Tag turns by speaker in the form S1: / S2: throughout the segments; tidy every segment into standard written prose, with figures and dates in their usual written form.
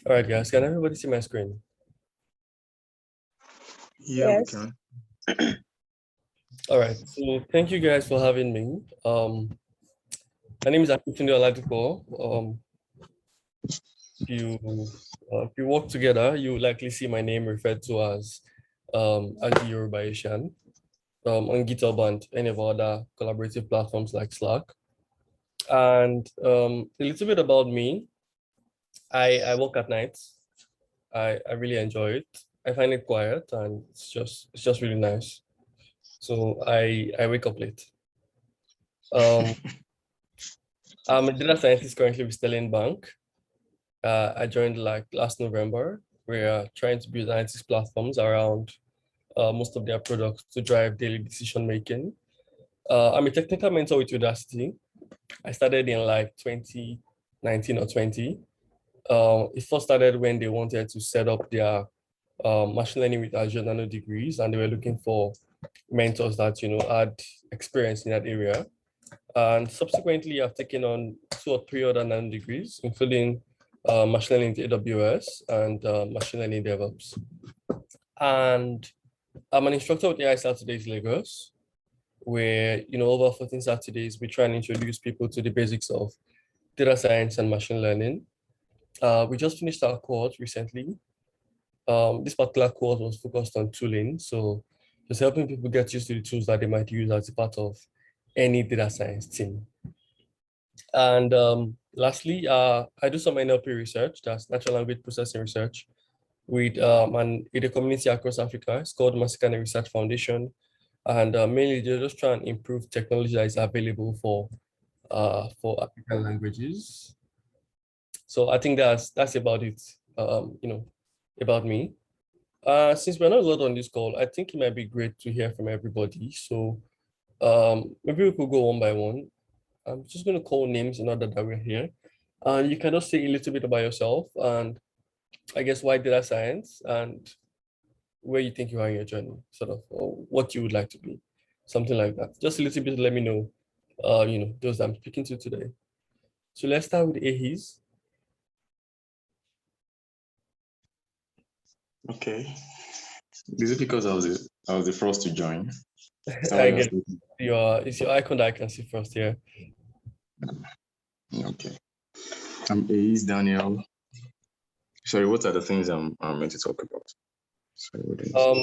S1: All right, guys, can everybody see my screen?
S2: Yeah, we
S3: Yes.
S2: can.
S1: All right, so thank you guys for having me. My name is Akintunde Oladipo. If you work together, you will likely see my name referred to as the Yoruba Asian on GitHub and any of our other collaborative platforms like Slack. And a little bit about me. I work at night. I really enjoy it. I find it quiet and it's just really nice. So I wake up late. Um, I'm a data scientist currently with Sterling Bank. I joined like last November. We're trying to build analytics platforms around most of their products to drive daily decision making. I'm a technical mentor with Udacity. I started in like 2019 or 20. It first started when they wanted to set up their machine learning with Azure nano degrees, and they were looking for mentors that had experience in that area. And subsequently, I've taken on 2 or 3 other nano degrees, including machine learning to AWS and machine learning DevOps. And I'm an instructor with AI Saturdays Lagos, where over 14 Saturdays we try and introduce people to the basics of data science and machine learning. We just finished our course recently. This particular course was focused on tooling, so just helping people get used to the tools that they might use as a part of any data science team. And lastly, I do some NLP research, that's natural language processing research, with a community across Africa. It's called Masikane Research Foundation. And mainly they're just trying to improve technology that is available for African languages. So I think that's about it, about me. Since we're not a lot on this call, I think it might be great to hear from everybody. So maybe we could go one by one. I'm just going to call names in order that we're here. And you can just say a little bit about yourself and I guess why data science and where you think you are in your journey, sort of, or what you would like to be, something like that. Just a little bit, let me know, those I'm speaking to today. So let's start with Ahiz.
S2: Okay. Is it because I was the first to join?
S1: I get it's your icon that I can see first here.
S2: Okay. I'm Ace Daniel. Sorry, what are the things I'm meant to talk about? Sorry,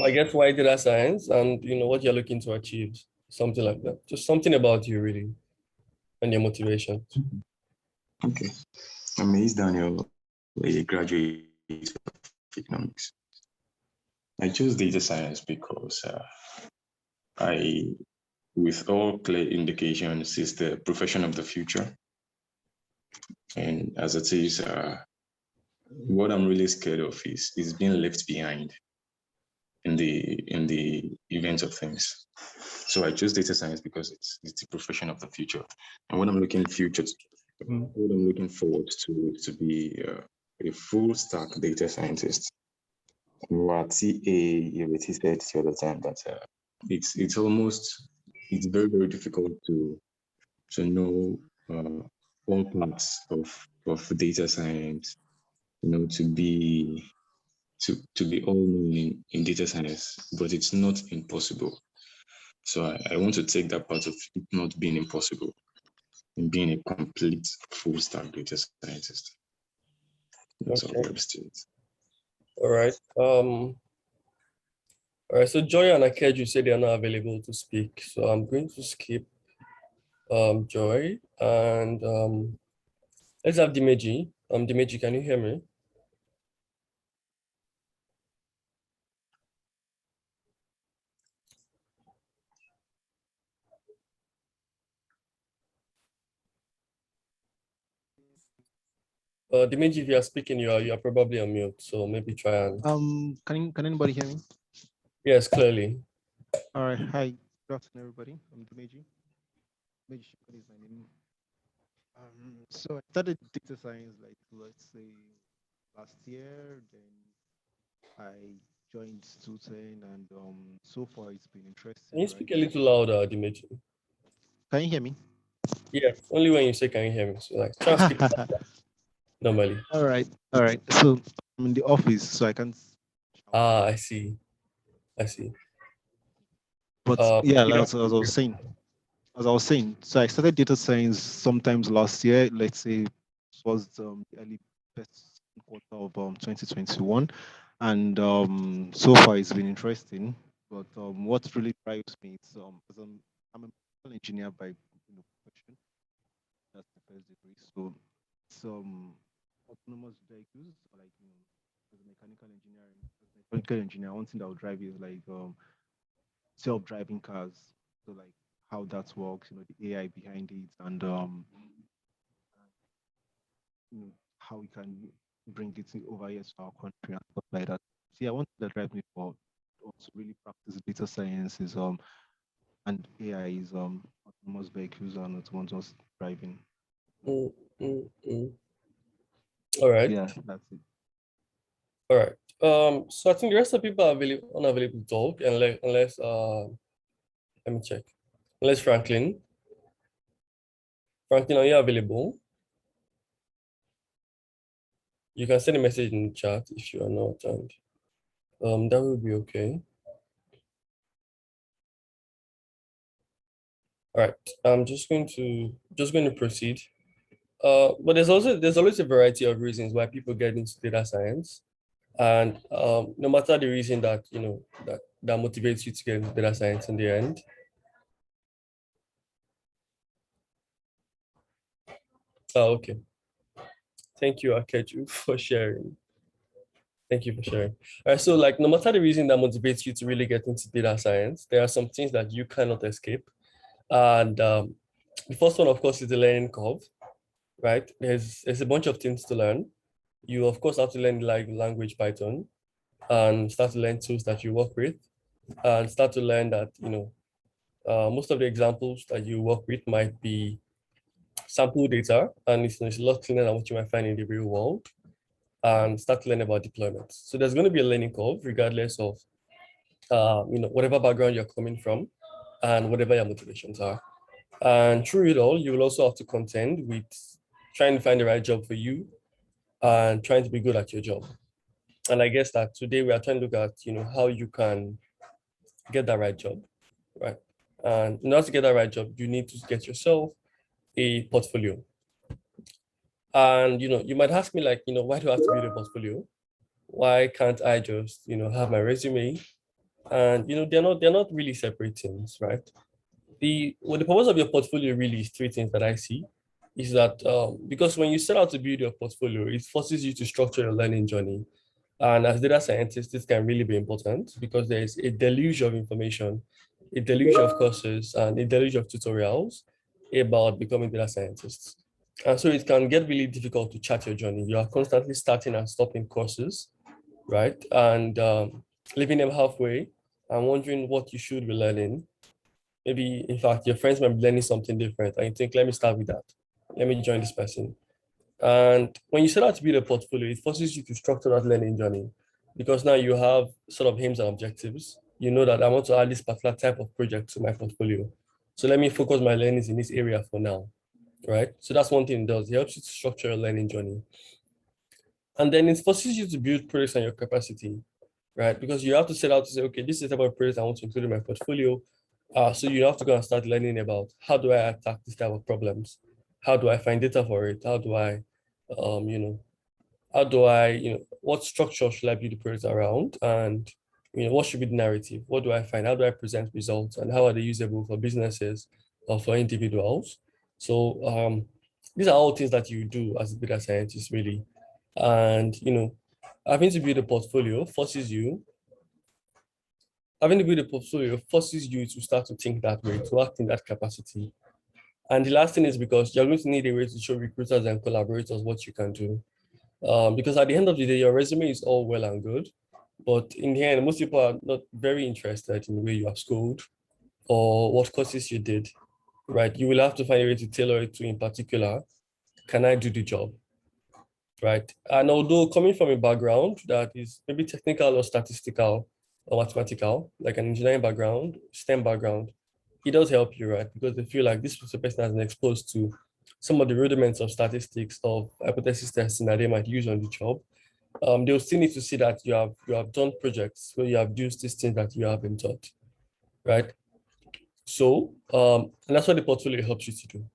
S1: I guess why data science and what you're looking to achieve, something like that. Just something about you really and your motivation.
S2: Okay. I'm Ace Daniel, a graduate of economics. I chose data science because with all clear indications, is the profession of the future. And as it is, what I'm really scared of is being left behind in the event of things. So I chose data science because it's the profession of the future. And what I'm looking forward to be a full stack data scientist. What TA already said the other time that it's very, very difficult to know all parts of data science, to be all knowing in data science, but it's not impossible. So I want to take that part of it not being impossible and being a complete full stack data scientist. That's all there is to it.
S1: All right. All right. So Joy and Akeju said they are not available to speak. So I'm going to skip Joy and let's have Dimeji. Dimeji, can you hear me? Dimeji, if you are speaking, you are probably on mute. So maybe try and.
S4: Can anybody hear me?
S1: Yes, clearly.
S4: All right. Hi. Good afternoon, everybody. I'm Dimeji. Dimeji is my name. So I started data science, like, let's say, last year. Then I joined Student, and so far it's been interesting.
S1: Can you speak a little louder, Dimeji?
S4: Can you hear me?
S1: Yeah, only when you say can you hear me. So like try to speak louder. normally?
S4: All right, all right. So I'm in the office, so I can't shout.
S1: Ah, I see. I see.
S4: But yeah,
S1: You don't.
S4: as I was saying, so I started data science sometimes last year. Let's say it was the early first quarter of 2021, and so far it's been interesting. But what really drives me is because I'm a mechanical engineer by profession. That's the first degree. So some autonomous vehicles, like as a mechanical engineer, one thing that would drive you is like self-driving cars. So like how that works, the AI behind it, and how we can bring it over here to our country and stuff like that. See, I want to drive me for to really practice data science is and AI is autonomous vehicles and autonomous driving.
S1: Mm, mm, mm. All right.
S4: Yeah, that's it.
S1: All right. So I think the rest of the people are unavailable to talk unless let me check. Unless Franklin. Franklin, are you available? You can send a message in the chat if you are not, and that will be okay. All right. I'm just going to proceed. But there's always a variety of reasons why people get into data science. And no matter the reason that that motivates you to get into data science in the end. Oh, okay. Thank you, Akeju, for sharing. Thank you for sharing. All right, so like no matter the reason that motivates you to really get into data science, there are some things that you cannot escape. And the first one, of course, is the learning curve, right? There's a bunch of things to learn. You of course have to learn like language Python and start to learn tools that you work with and start to learn that most of the examples that you work with might be sample data, and it's a lot cleaner than what you might find in the real world, and start to learn about deployments. So there's going to be a learning curve regardless of whatever background you're coming from and whatever your motivations are. And through it all, you will also have to contend with trying to find the right job for you and trying to be good at your job. And I guess that today we are trying to look at how you can get that right job, right? And in order to get that right job, you need to get yourself a portfolio. And you might ask me like, why do I have to build a portfolio? Why can't I just have my resume? And they're not really separate things, right? The purpose of your portfolio really is three things that I see. Is that because when you set out to build your portfolio, it forces you to structure your learning journey. And as data scientists, this can really be important because there's a deluge of information, a deluge of courses, and a deluge of tutorials about becoming data scientists. And so it can get really difficult to chart your journey. You are constantly starting and stopping courses, right? And leaving them halfway and wondering what you should be learning. Maybe, in fact, your friends might be learning something different, and you think, let me start with that. Let me join this person. And when you set out to build a portfolio, it forces you to structure that learning journey because now you have sort of aims and objectives. You know that I want to add this particular type of project to my portfolio. So let me focus my learnings in this area for now, right? So that's one thing it does. It helps you to structure your learning journey. And then it forces you to build projects on your capacity, right? Because you have to set out to say, okay, this is the type of project I want to include in my portfolio. So you have to go and start learning about how do I attack this type of problems? How do I find data for it? How do I, um, you know, what structure should I build the project around? And, what should be the narrative? What do I find? How do I present results? And how are they usable for businesses or for individuals? So these are all things that you do as a data scientist, really. And, having to build a portfolio forces you having to build a portfolio forces you to start to think that way, to act in that capacity. And the last thing is because you're going to need a way to show recruiters and collaborators what you can do. Because at the end of the day, your resume is all well and good, but in the end, most people are not very interested in the way you have schooled or what courses you did, right? You will have to find a way to tailor it to, in particular, can I do the job, right? And although coming from a background that is maybe technical or statistical or mathematical, like an engineering background, STEM background, it does help you, right? Because they feel like this person has been exposed to some of the rudiments of statistics of hypothesis testing that they might use on the job, they'll still need to see that you have done projects where you have used these things that you have been taught, right? So, and that's what the portfolio helps you to do.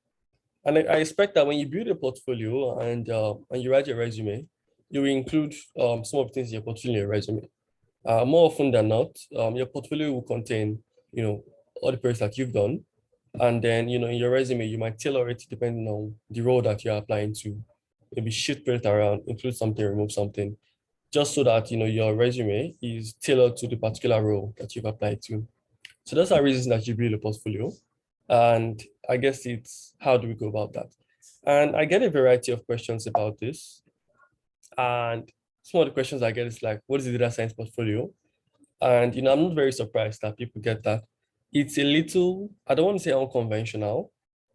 S1: And I expect that when you build a portfolio and you write your resume, you will include some of the things in your portfolio in your resume. More often than not, your portfolio will contain, all the projects that you've done. And then, in your resume, you might tailor it depending on the role that you're applying to. Maybe shift it around, include something, remove something, just so that, your resume is tailored to the particular role that you've applied to. So those are reasons that you build a portfolio. And I guess it's how do we go about that? And I get a variety of questions about this. And some of the questions I get is like, what is the data science portfolio? And I'm not very surprised that people get that. It's a little, I don't want to say unconventional,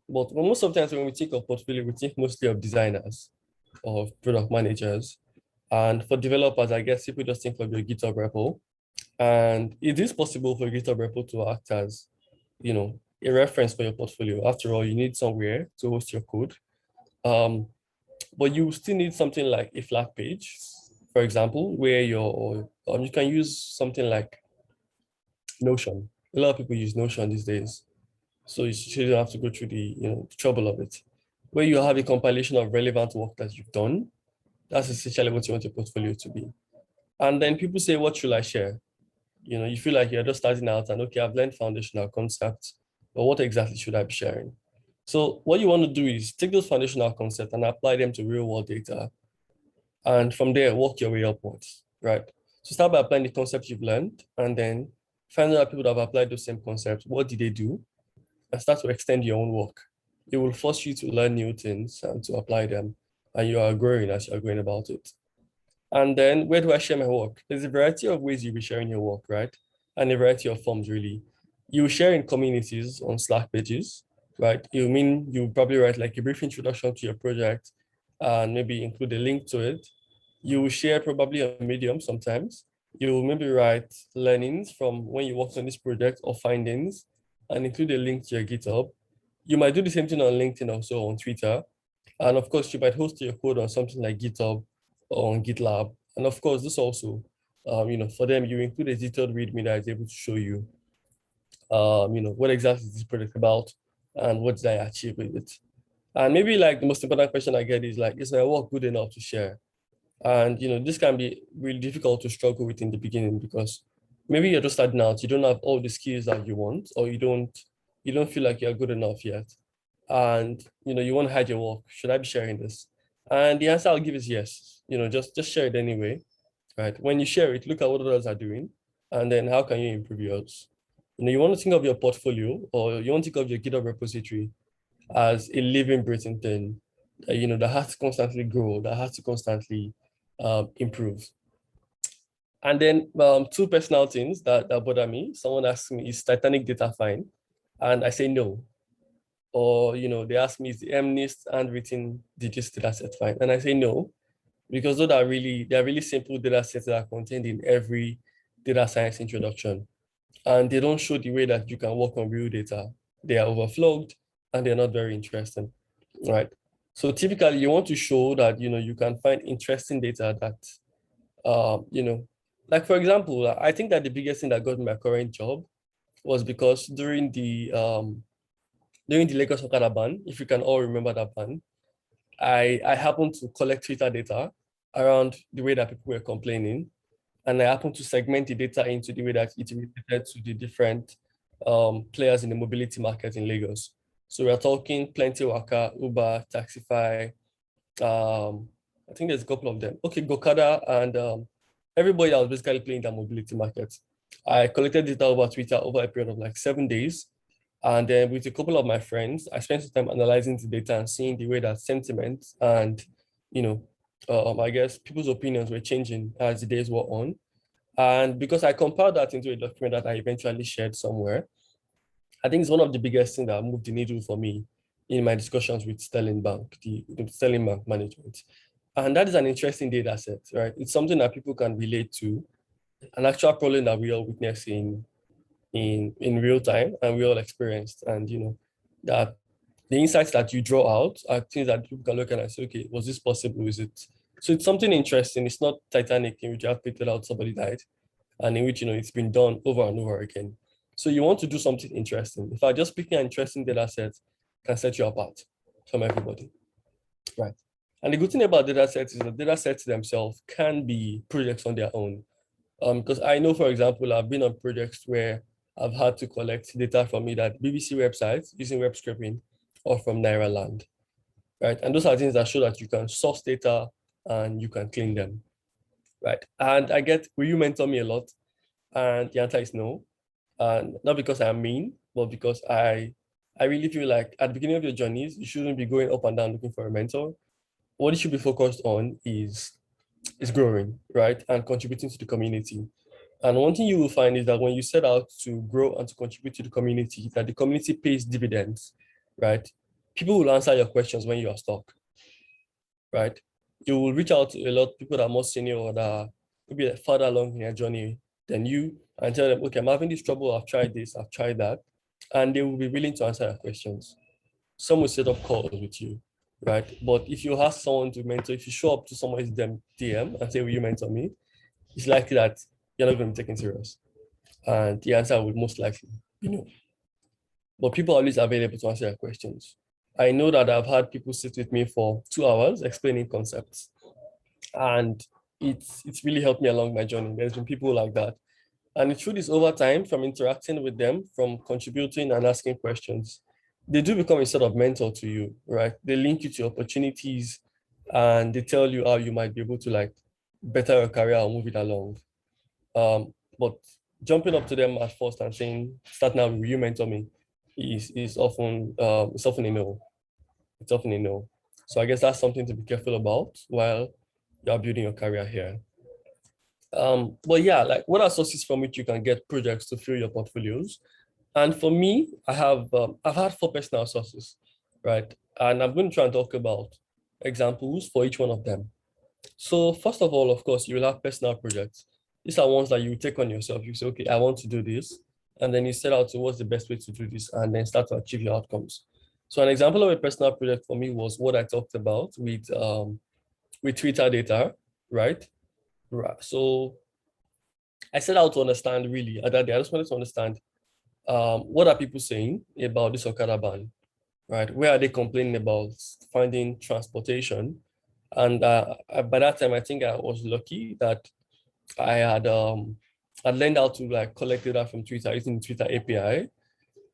S1: but most of the times when we think of portfolio, we think mostly of designers or product managers. And for developers, I guess people just think of your GitHub repo. And it is possible for GitHub repo to act as, a reference for your portfolio. After all, you need somewhere to host your code. But you still need something like a flat page, for example, where you can use something like Notion. A lot of people use Notion these days. So you don't have to go through the trouble of it. Where you have a compilation of relevant work that you've done, that's essentially what you want your portfolio to be. And then people say, what should I share? You feel like you're just starting out and okay, I've learned foundational concepts, but what exactly should I be sharing? So what you want to do is take those foundational concepts and apply them to real world data. And from there, work your way upwards, right? So start by applying the concepts you've learned and then find out people that have applied those same concepts. What did they do? And start to extend your own work. It will force you to learn new things and to apply them. And you are growing as you're going about it. And then where do I share my work? There's a variety of ways you'll be sharing your work, right? And a variety of forms, really. You share in communities on Slack pages, right? You probably write like a brief introduction to your project and maybe include a link to it. You will share probably on Medium sometimes. You will maybe write learnings from when you worked on this project or findings and include a link to your GitHub. You might do the same thing on LinkedIn, also on Twitter. And of course, you might host your code on something like GitHub or on GitLab. And of course, this also, for them, you include a detailed README that is able to show you, what exactly is this project about and what did I achieve with it. And maybe like the most important question I get is like, is my work good enough to share? And this can be really difficult to struggle with in the beginning because maybe you're just starting out, you don't have all the skills that you want, or you don't feel like you're good enough yet. And you want to hide your work. Should I be sharing this? And the answer I'll give is yes. Just share it anyway. Right. When you share it, look at what others are doing, and then how can you improve yours? You want to think of your portfolio or you want to think of your GitHub repository as a living, breathing thing, that has to constantly grow, that has to constantly improve. And then two personal things that bother me. Someone asks me, is Titanic data fine? And I say no. Or, they ask me, is the MNIST handwritten digits data set fine? And I say no, because they're really simple data sets that are contained in every data science introduction. And they don't show the way that you can work on real data. They are overflowed and they're not very interesting, right? So typically you want to show that, you can find interesting data that, like for example, I think that the biggest thing that got me my current job was because during the Lagos Okada ban, if you can all remember that ban, I happened to collect Twitter data around the way that people were complaining. And I happened to segment the data into the way that it related to the different players in the mobility market in Lagos. So we're talking Plenty Waka, Uber, Taxify. I think there's a couple of them. Okay, Gokada and everybody that was basically playing the mobility market. I collected data over Twitter over a period of like 7 days. And then with a couple of my friends, I spent some time analyzing the data and seeing the way that sentiment and, I guess people's opinions were changing as the days were on. And because I compiled that into a document that I eventually shared somewhere, I think it's one of the biggest things that moved the needle for me in my discussions with Sterling Bank, the Sterling Bank management. And that is an interesting data set, right? It's something that people can relate to, an actual problem that we all witness in real time and we all experienced. And that the insights that you draw out are things that people can look at and say, okay, was this possible? Is it? So it's something interesting. It's not Titanic in which you have picked it out, somebody died, and in which, it's been done over and over again. So you want to do something interesting. In fact, just picking an interesting data set can set you apart from everybody, right? And the good thing about data sets is that data sets themselves can be projects on their own. Because I know, for example, I've been on projects where I've had to collect data from either BBC websites using web scraping or from Naira Land, right? And those are things that show that you can source data and you can clean them, right? And I get, will you mentor me a lot? And the answer is no. And not because I'm mean, but because I really feel like at the beginning of your journeys, you shouldn't be going up and down looking for a mentor. What you should be focused on is growing, right? And contributing to the community. And one thing you will find is that when you set out to grow and to contribute to the community, that the community pays dividends, right? People will answer your questions when you are stuck, right? You will reach out to a lot of people that are more senior or that are maybe further along in their journey than you and tell them, okay, I'm having this trouble, I've tried this, I've tried that. And they will be willing to answer your questions. Some will set up calls with you, right? But if you ask someone to mentor, if you show up to someone's DM and say, will you mentor me? It's likely that you're not going to be taken serious. And the answer would most likely be no. But people are always available to answer your questions. I know that I've had people sit with me for 2 hours explaining concepts. And it's really helped me along my journey. There's been people like that. And the truth is, over time, from interacting with them, from contributing and asking questions, they do become a sort of mentor to you, right? They link you to opportunities and they tell you how you might be able to like better your career or move it along. But jumping up to them at first and saying, start now, will you mentor me? Is often it's often a no. It's often a no. So I guess that's something to be careful about while you're building your career here. But yeah, like what are sources from which you can get projects to fill your portfolios? And for me, I've had 4 personal sources, right? And I'm going to try and talk about examples for each one of them. So first of all, of course, you will have personal projects. These are ones that you take on yourself. You say, okay, I want to do this. And then you set out to what's the best way to do this and then start to achieve your outcomes. So an example of a personal project for me was what I talked about with Twitter data, right? Right. So I set out to understand really at that day. I just wanted to understand what are people saying about this Okada ban, right? Where are they complaining about finding transportation? And by that time, I think I was lucky that I had learned how to like collect data from Twitter using the Twitter API.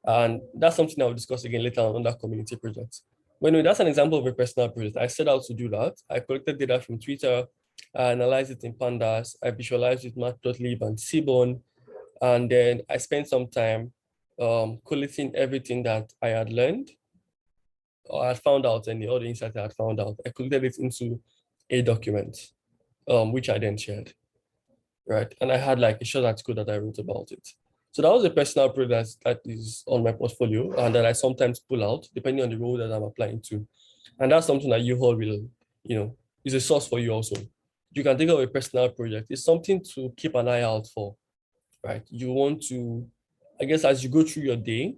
S1: And that's something I'll discuss again later on that community project. But anyway, that's an example of a personal project. I set out to do that. I collected data from Twitter, I analyzed it in pandas, I visualized it with matplotlib and Seaborn, and then I spent some time collating everything that I had learned or I had found out and all the insights I had found out. I collected it into a document, which I then shared, right? And I had like a short article that I wrote about it. So that was a personal project that is on my portfolio and that I sometimes pull out depending on the role that I'm applying to. And that's something that you all will, is a source for you also. You can think of a personal project. It's something to keep an eye out for, right? You want to, I guess, as you go through your day,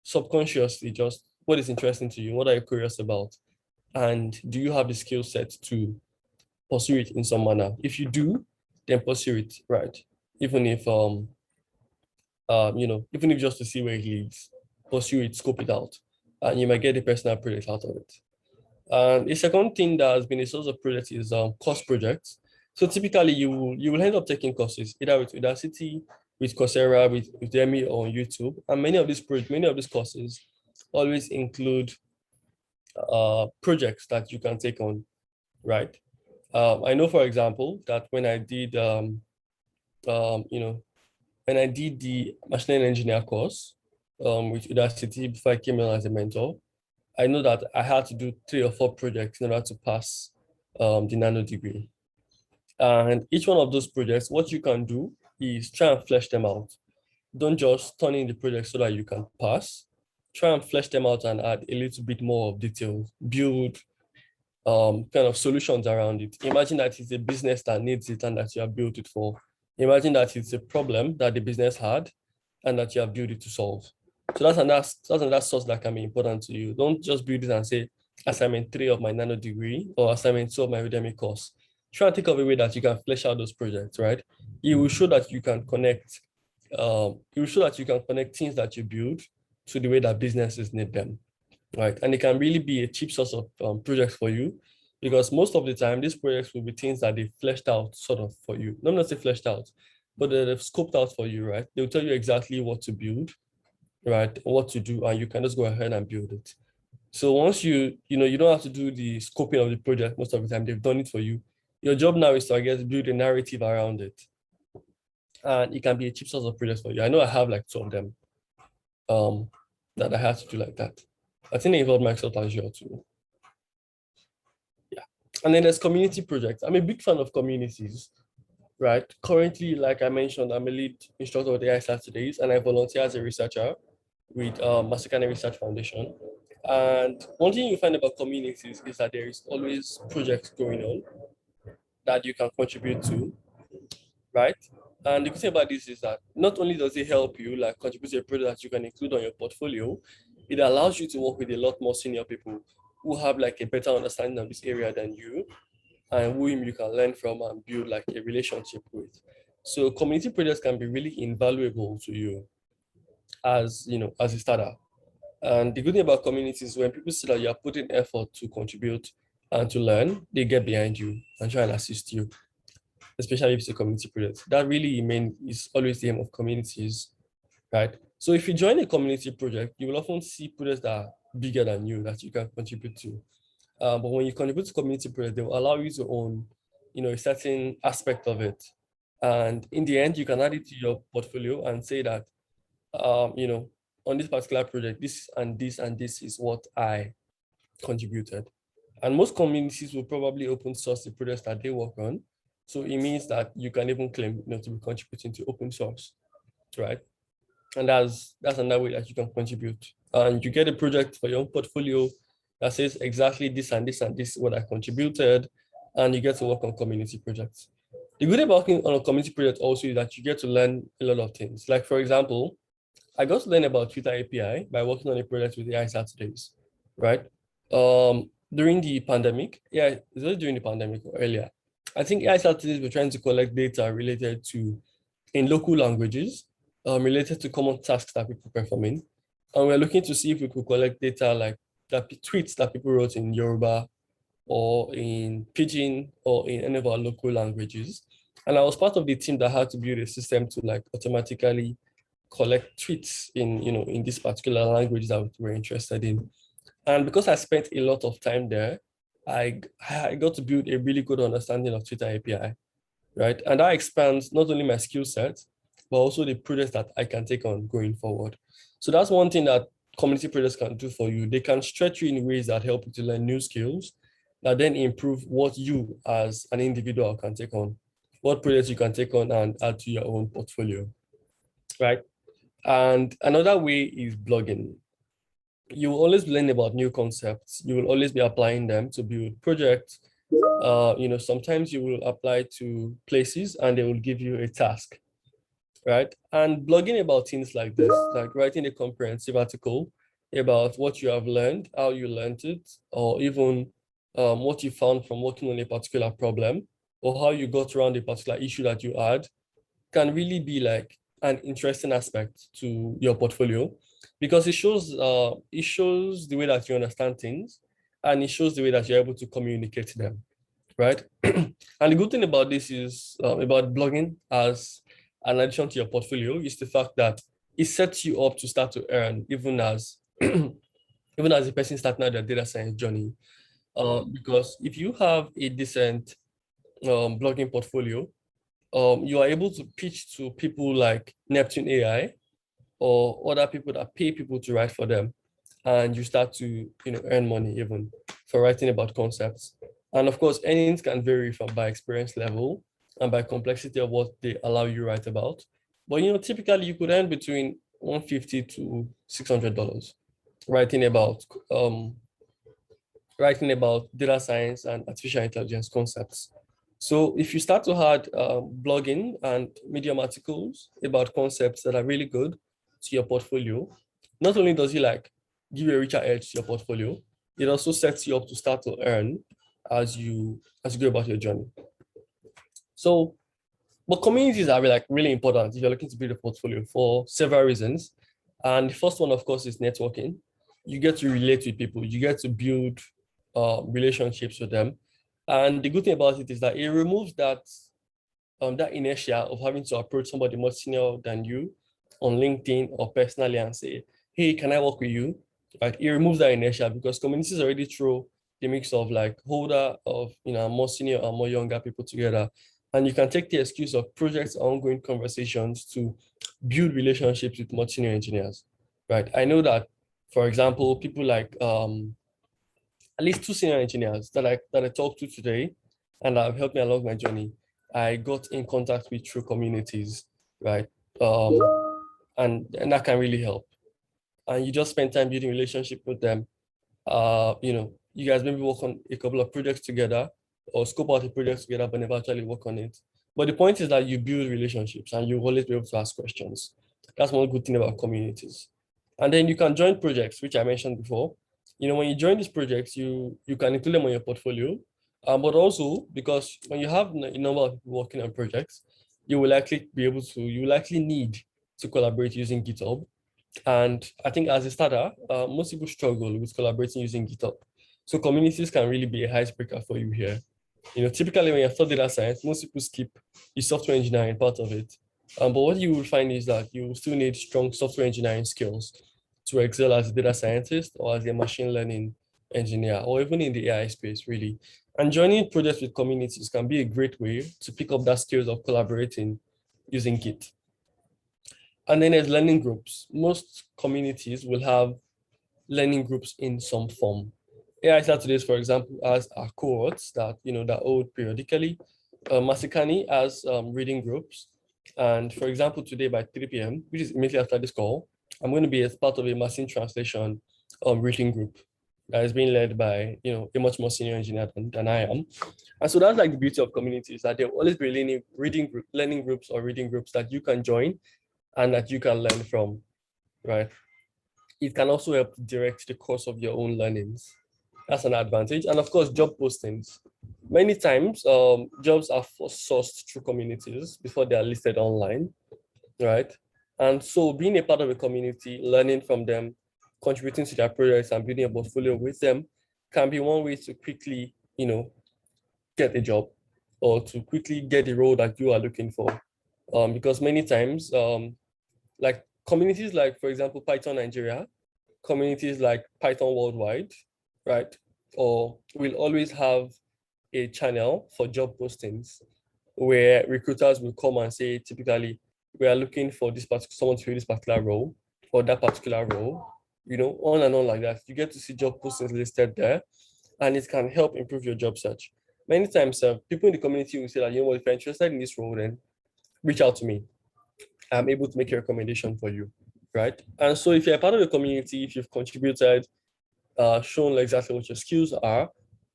S1: subconsciously just what is interesting to you, what are you curious about, and do you have the skill set to pursue it in some manner? If you do, then pursue it, right? Even if even if just to see where it leads, pursue it, scope it out, and you might get the personal project out of it. And the second thing that has been a source of projects is course projects. So typically you will end up taking courses either with Udacity, with Coursera, with Udemy or on YouTube. And many of these courses always include projects that you can take on, right? I know, for example, that when I did when I did the machine learning engineer course with Udacity before I came in as a mentor, I know that I had to do 3 or 4 projects in order to pass the nano degree. And each one of those projects, what you can do is try and flesh them out. Don't just turn in the project so that you can pass. Try and flesh them out and add a little bit more of detail. Build kind of solutions around it. Imagine that it's a business that needs it and that you have built it for. Imagine that it's a problem that the business had and that you have built it to solve. So that's another source that can be important to you. Don't just build it and say assignment 3 of my nano degree or assignment 2 of my academic course. Try and think of a way that you can flesh out those projects, right? It will show that you can connect. It will show that you can connect things that you build to the way that businesses need them, right? And it can really be a cheap source of projects for you, because most of the time these projects will be things that they fleshed out sort of for you. Not necessarily fleshed out, but they've scoped out for you, right? They'll tell you exactly what to build, right? What to do, and you can just go ahead and build it. So once you don't have to do the scoping of the project most of the time, they've done it for you. Your job now is to, I guess, build a narrative around it. And it can be a cheap source of projects for you. I know I have like 2 of them that I had to do like that. I think they involve Microsoft Azure too. Yeah. And then there's community projects. I'm a big fan of communities, right? Currently, like I mentioned, I'm a lead instructor at AI Saturdays, and I volunteer as a researcher with Masakane Research Foundation. And one thing you find about communities is that there is always projects going on that you can contribute to, right? And the good thing about this is that not only does it help you like contribute to a project that you can include on your portfolio, it allows you to work with a lot more senior people who have like a better understanding of this area than you, and whom you can learn from and build like a relationship with. So community projects can be really invaluable to you as as a starter. And the good thing about communities is when people see that you are putting effort to contribute and to learn, they get behind you and try and assist you, especially if it's a community project. That really is always the aim of communities, right? So if you join a community project, you will often see projects that are bigger than you that you can contribute to. But when you contribute to community projects, they will allow you to own, a certain aspect of it. And in the end, you can add it to your portfolio and say that, on this particular project, this and this and this is what I contributed. And most communities will probably open source the projects that they work on. So it means that you can even claim, to be contributing to open source, right? And that's another way that you can contribute. And you get a project for your own portfolio that says exactly this and this and this what I contributed, and you get to work on community projects. The good thing about working on a community project also is that you get to learn a lot of things. Like for example, I got to learn about Twitter API by working on a project with AI Saturdays, right? During the pandemic, yeah, it was during the pandemic or earlier. I think AI Saturdays were trying to collect data related to in local languages, related to common tasks that people performing. And we're looking to see if we could collect data like that tweets that people wrote in Yoruba or in Pidgin or in any of our local languages. And I was part of the team that had to build a system to like automatically collect tweets in this particular language that we're interested in. And because I spent a lot of time there, I got to build a really good understanding of Twitter API, right? And that expands not only my skill set, but also the projects that I can take on going forward. So that's one thing that community projects can do for you. They can stretch you in ways that help you to learn new skills that then improve what you as an individual can take on, what projects you can take on and add to your own portfolio, right? And another way is blogging. You will always learn about new concepts. You will always be applying them to build projects. Sometimes you will apply to places and they will give you a task, right? And blogging about things like this, like writing a comprehensive article about what you have learned, how you learned it, or even what you found from working on a particular problem, or how you got around a particular issue that you had, can really be like an interesting aspect to your portfolio, because it shows the way that you understand things, and it shows the way that you're able to communicate them, right? And the good thing about this is about blogging as an addition to your portfolio is the fact that it sets you up to start to earn even as even as a person starting out their data science journey. Because if you have a decent blogging portfolio, you are able to pitch to people like Neptune AI or other people that pay people to write for them, and you start to earn money even for writing about concepts. And of course, earnings can vary from by experience level and by complexity of what they allow you to write about. But typically you could earn between $150 to $600 writing about um, writing about data science and artificial intelligence concepts. So if you start to add blogging and Medium articles about concepts that are really good to your portfolio, not only does it like give you a richer edge to your portfolio, it also sets you up to start to earn as you go about your journey. So, but communities are like really important if you're looking to build a portfolio for several reasons. And the first one, of course, is networking. You get to relate with people, you get to build relationships with them. And the good thing about it is that it removes that inertia of having to approach somebody more senior than you on LinkedIn or personally and say, hey, can I work with you? Like it removes that inertia because communities already throw the mix of like holder of more senior and more younger people together. And you can take the excuse of projects and ongoing conversations to build relationships with more senior engineers. Right. I know that, for example, people like at least two senior engineers that I talked to today and that have helped me along my journey. I got in contact with through communities, right? Um, and that can really help. And you just spend time building relationship with them. You guys maybe work on a couple of projects together or scope out a project together, but never actually work on it. But the point is that you build relationships and you always be able to ask questions. That's one good thing about communities. And then you can join projects, which I mentioned before. When you join these projects, you can include them on your portfolio. But also because when you have a number of people working on projects, you will likely need to collaborate using GitHub. And I think as a starter, most people struggle with collaborating using GitHub. So communities can really be a icebreaker for you here. Typically when you're studying data science, most people skip the software engineering part of it. But what you will find is that you will still need strong software engineering skills to excel as a data scientist or as a machine learning engineer, or even in the AI space, really. And joining projects with communities can be a great way to pick up that skills of collaborating using Git. And then there's learning groups. Most communities will have learning groups in some form. AI Saturdays, for example, has cohorts that hold periodically. Masikani has reading groups. And for example, today by 3 p.m., which is immediately after this call, I'm going to be as part of a machine translation reading group that is being led by a much more senior engineer than I am. And so that's like the beauty of communities, that there will always be learning groups or reading groups that you can join and that you can learn from, right? It can also help direct the course of your own learnings. That's an advantage. And of course, job postings. Many times, jobs are sourced through communities before they are listed online, right? And so being a part of a community, learning from them, contributing to their projects and building a portfolio with them can be one way to quickly, get a job or to quickly get the role that you are looking for. Because many times, like communities like, for example, Python Nigeria, communities like Python Worldwide, right? Or we'll always have a channel for job postings where recruiters will come and say, typically, we are looking for someone to fill this particular role or that particular role, on and on like that. You get to see job postings listed there, and it can help improve your job search. Many times, people in the community will say that, if you're interested in this role, then reach out to me. I'm able to make a recommendation for you, right? And so if you're a part of a community, if you've contributed, shown exactly what your skills are,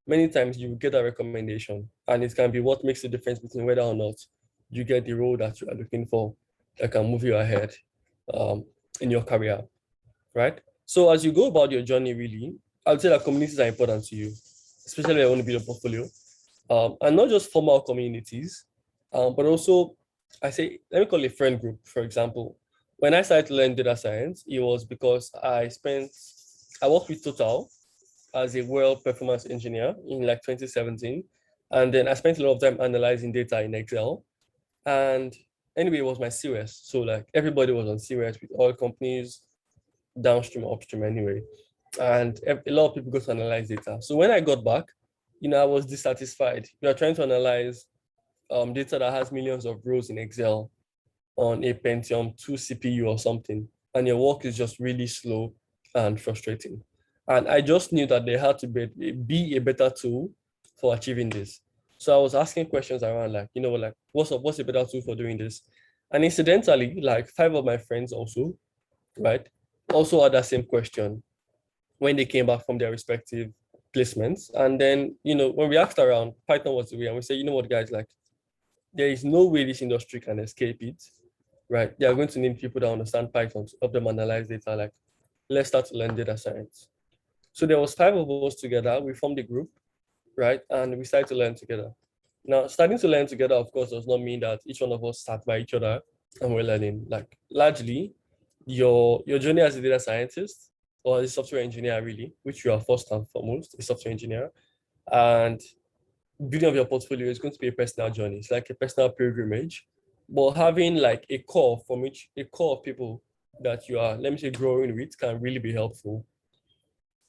S1: many times you get a recommendation, and it can be what makes the difference between whether or not you get the role that you are looking for that can move you ahead in your career, right? So as you go about your journey, really, I would say that communities are important to you, especially when you want to build a portfolio, and not just formal communities, but also, let me call it friend group, for example. When I started to learn data science, it was because I worked with Total as a world performance engineer in like 2017. And then I spent a lot of time analyzing data in Excel. And anyway, it was my COS. So like everybody was on COS with oil companies, downstream, upstream anyway. And a lot of people go to analyze data. So when I got back, I was dissatisfied. We are trying to analyze data that has millions of rows in Excel on a Pentium 2 CPU or something, and your work is just really slow and frustrating. And I just knew that there had to be a better tool for achieving this. So I was asking questions around what's a better tool for doing this? And incidentally, like 5 of my friends also, right, also had that same question when they came back from their respective placements. And then, when we asked around, Python was the way, and we said, what, guys, like, there is no way this industry can escape it, right? They are going to need people that understand Python to help them analyze data. Like, let's start to learn data science. So there was 5 of us together. We formed a group, right? And we started to learn together. Now, starting to learn together, of course, does not mean that each one of us sat by each other and we're learning. Like largely, your journey as a data scientist or as a software engineer, really, which you are first and foremost, a software engineer, and building of your portfolio is going to be a personal journey. It's like a personal pilgrimage, but having like a core of people that you are, let me say, growing with can really be helpful.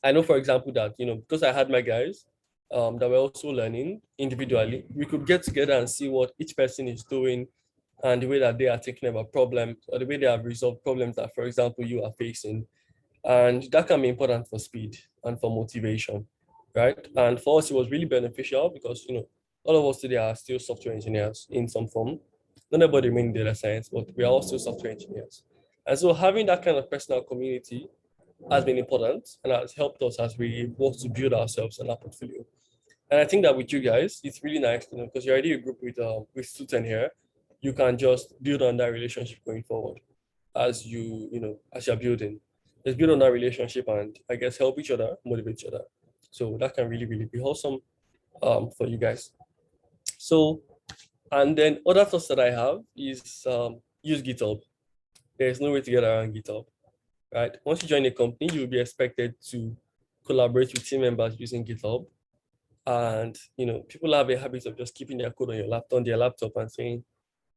S1: I know, for example, that, because I had my guys that were also learning individually, we could get together and see what each person is doing and the way that they are thinking about problems or the way they have resolved problems that, for example, you are facing. And that can be important for speed and for motivation, right? And for us, it was really beneficial because, all of us today are still software engineers in some form. Not everybody mean data science, but we are also software engineers. And so having that kind of personal community has been important and has helped us as we work to build ourselves and our portfolio. And I think that with you guys, it's really nice, because you're already a group with students here. You can just build on that relationship going forward as as you're building. Just build on that relationship and I guess help each other, motivate each other. So that can really, really be awesome for you guys. So, and then other thoughts that I have is use GitHub. There's no way to get around GitHub, right? Once you join a company, you'll be expected to collaborate with team members using GitHub. And people have a habit of just keeping their code on their laptop and saying,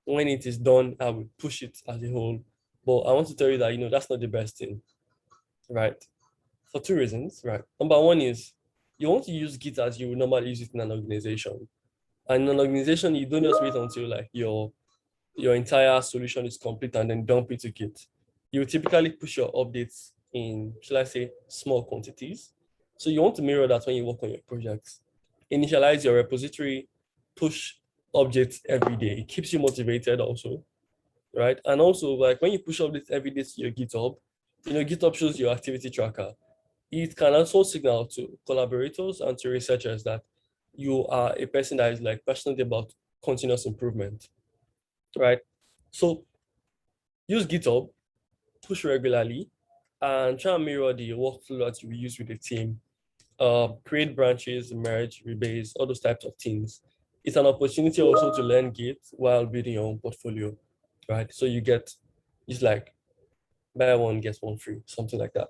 S1: when it is done, I will push it as a whole. But I want to tell you that that's not the best thing, right? For 2 reasons, right? Number one is you want to use Git as you would normally use it in an organization. And in an organization, you don't just wait until like your entire solution is complete and then dump it to Git. You typically push your updates in, shall I say, small quantities. So you want to mirror that when you work on your projects. Initialize your repository, push objects every day. It keeps you motivated also, right? And also, like when you push updates every day to your GitHub, GitHub shows your activity tracker. It can also signal to collaborators and to researchers that you are a person that is like passionate about continuous improvement, right? So use GitHub, push regularly, and try and mirror the workflow that you use with the team. Create branches, merge, rebase, all those types of things. It's an opportunity also to learn Git while building your own portfolio, right? So it's like buy one, get one free, something like that.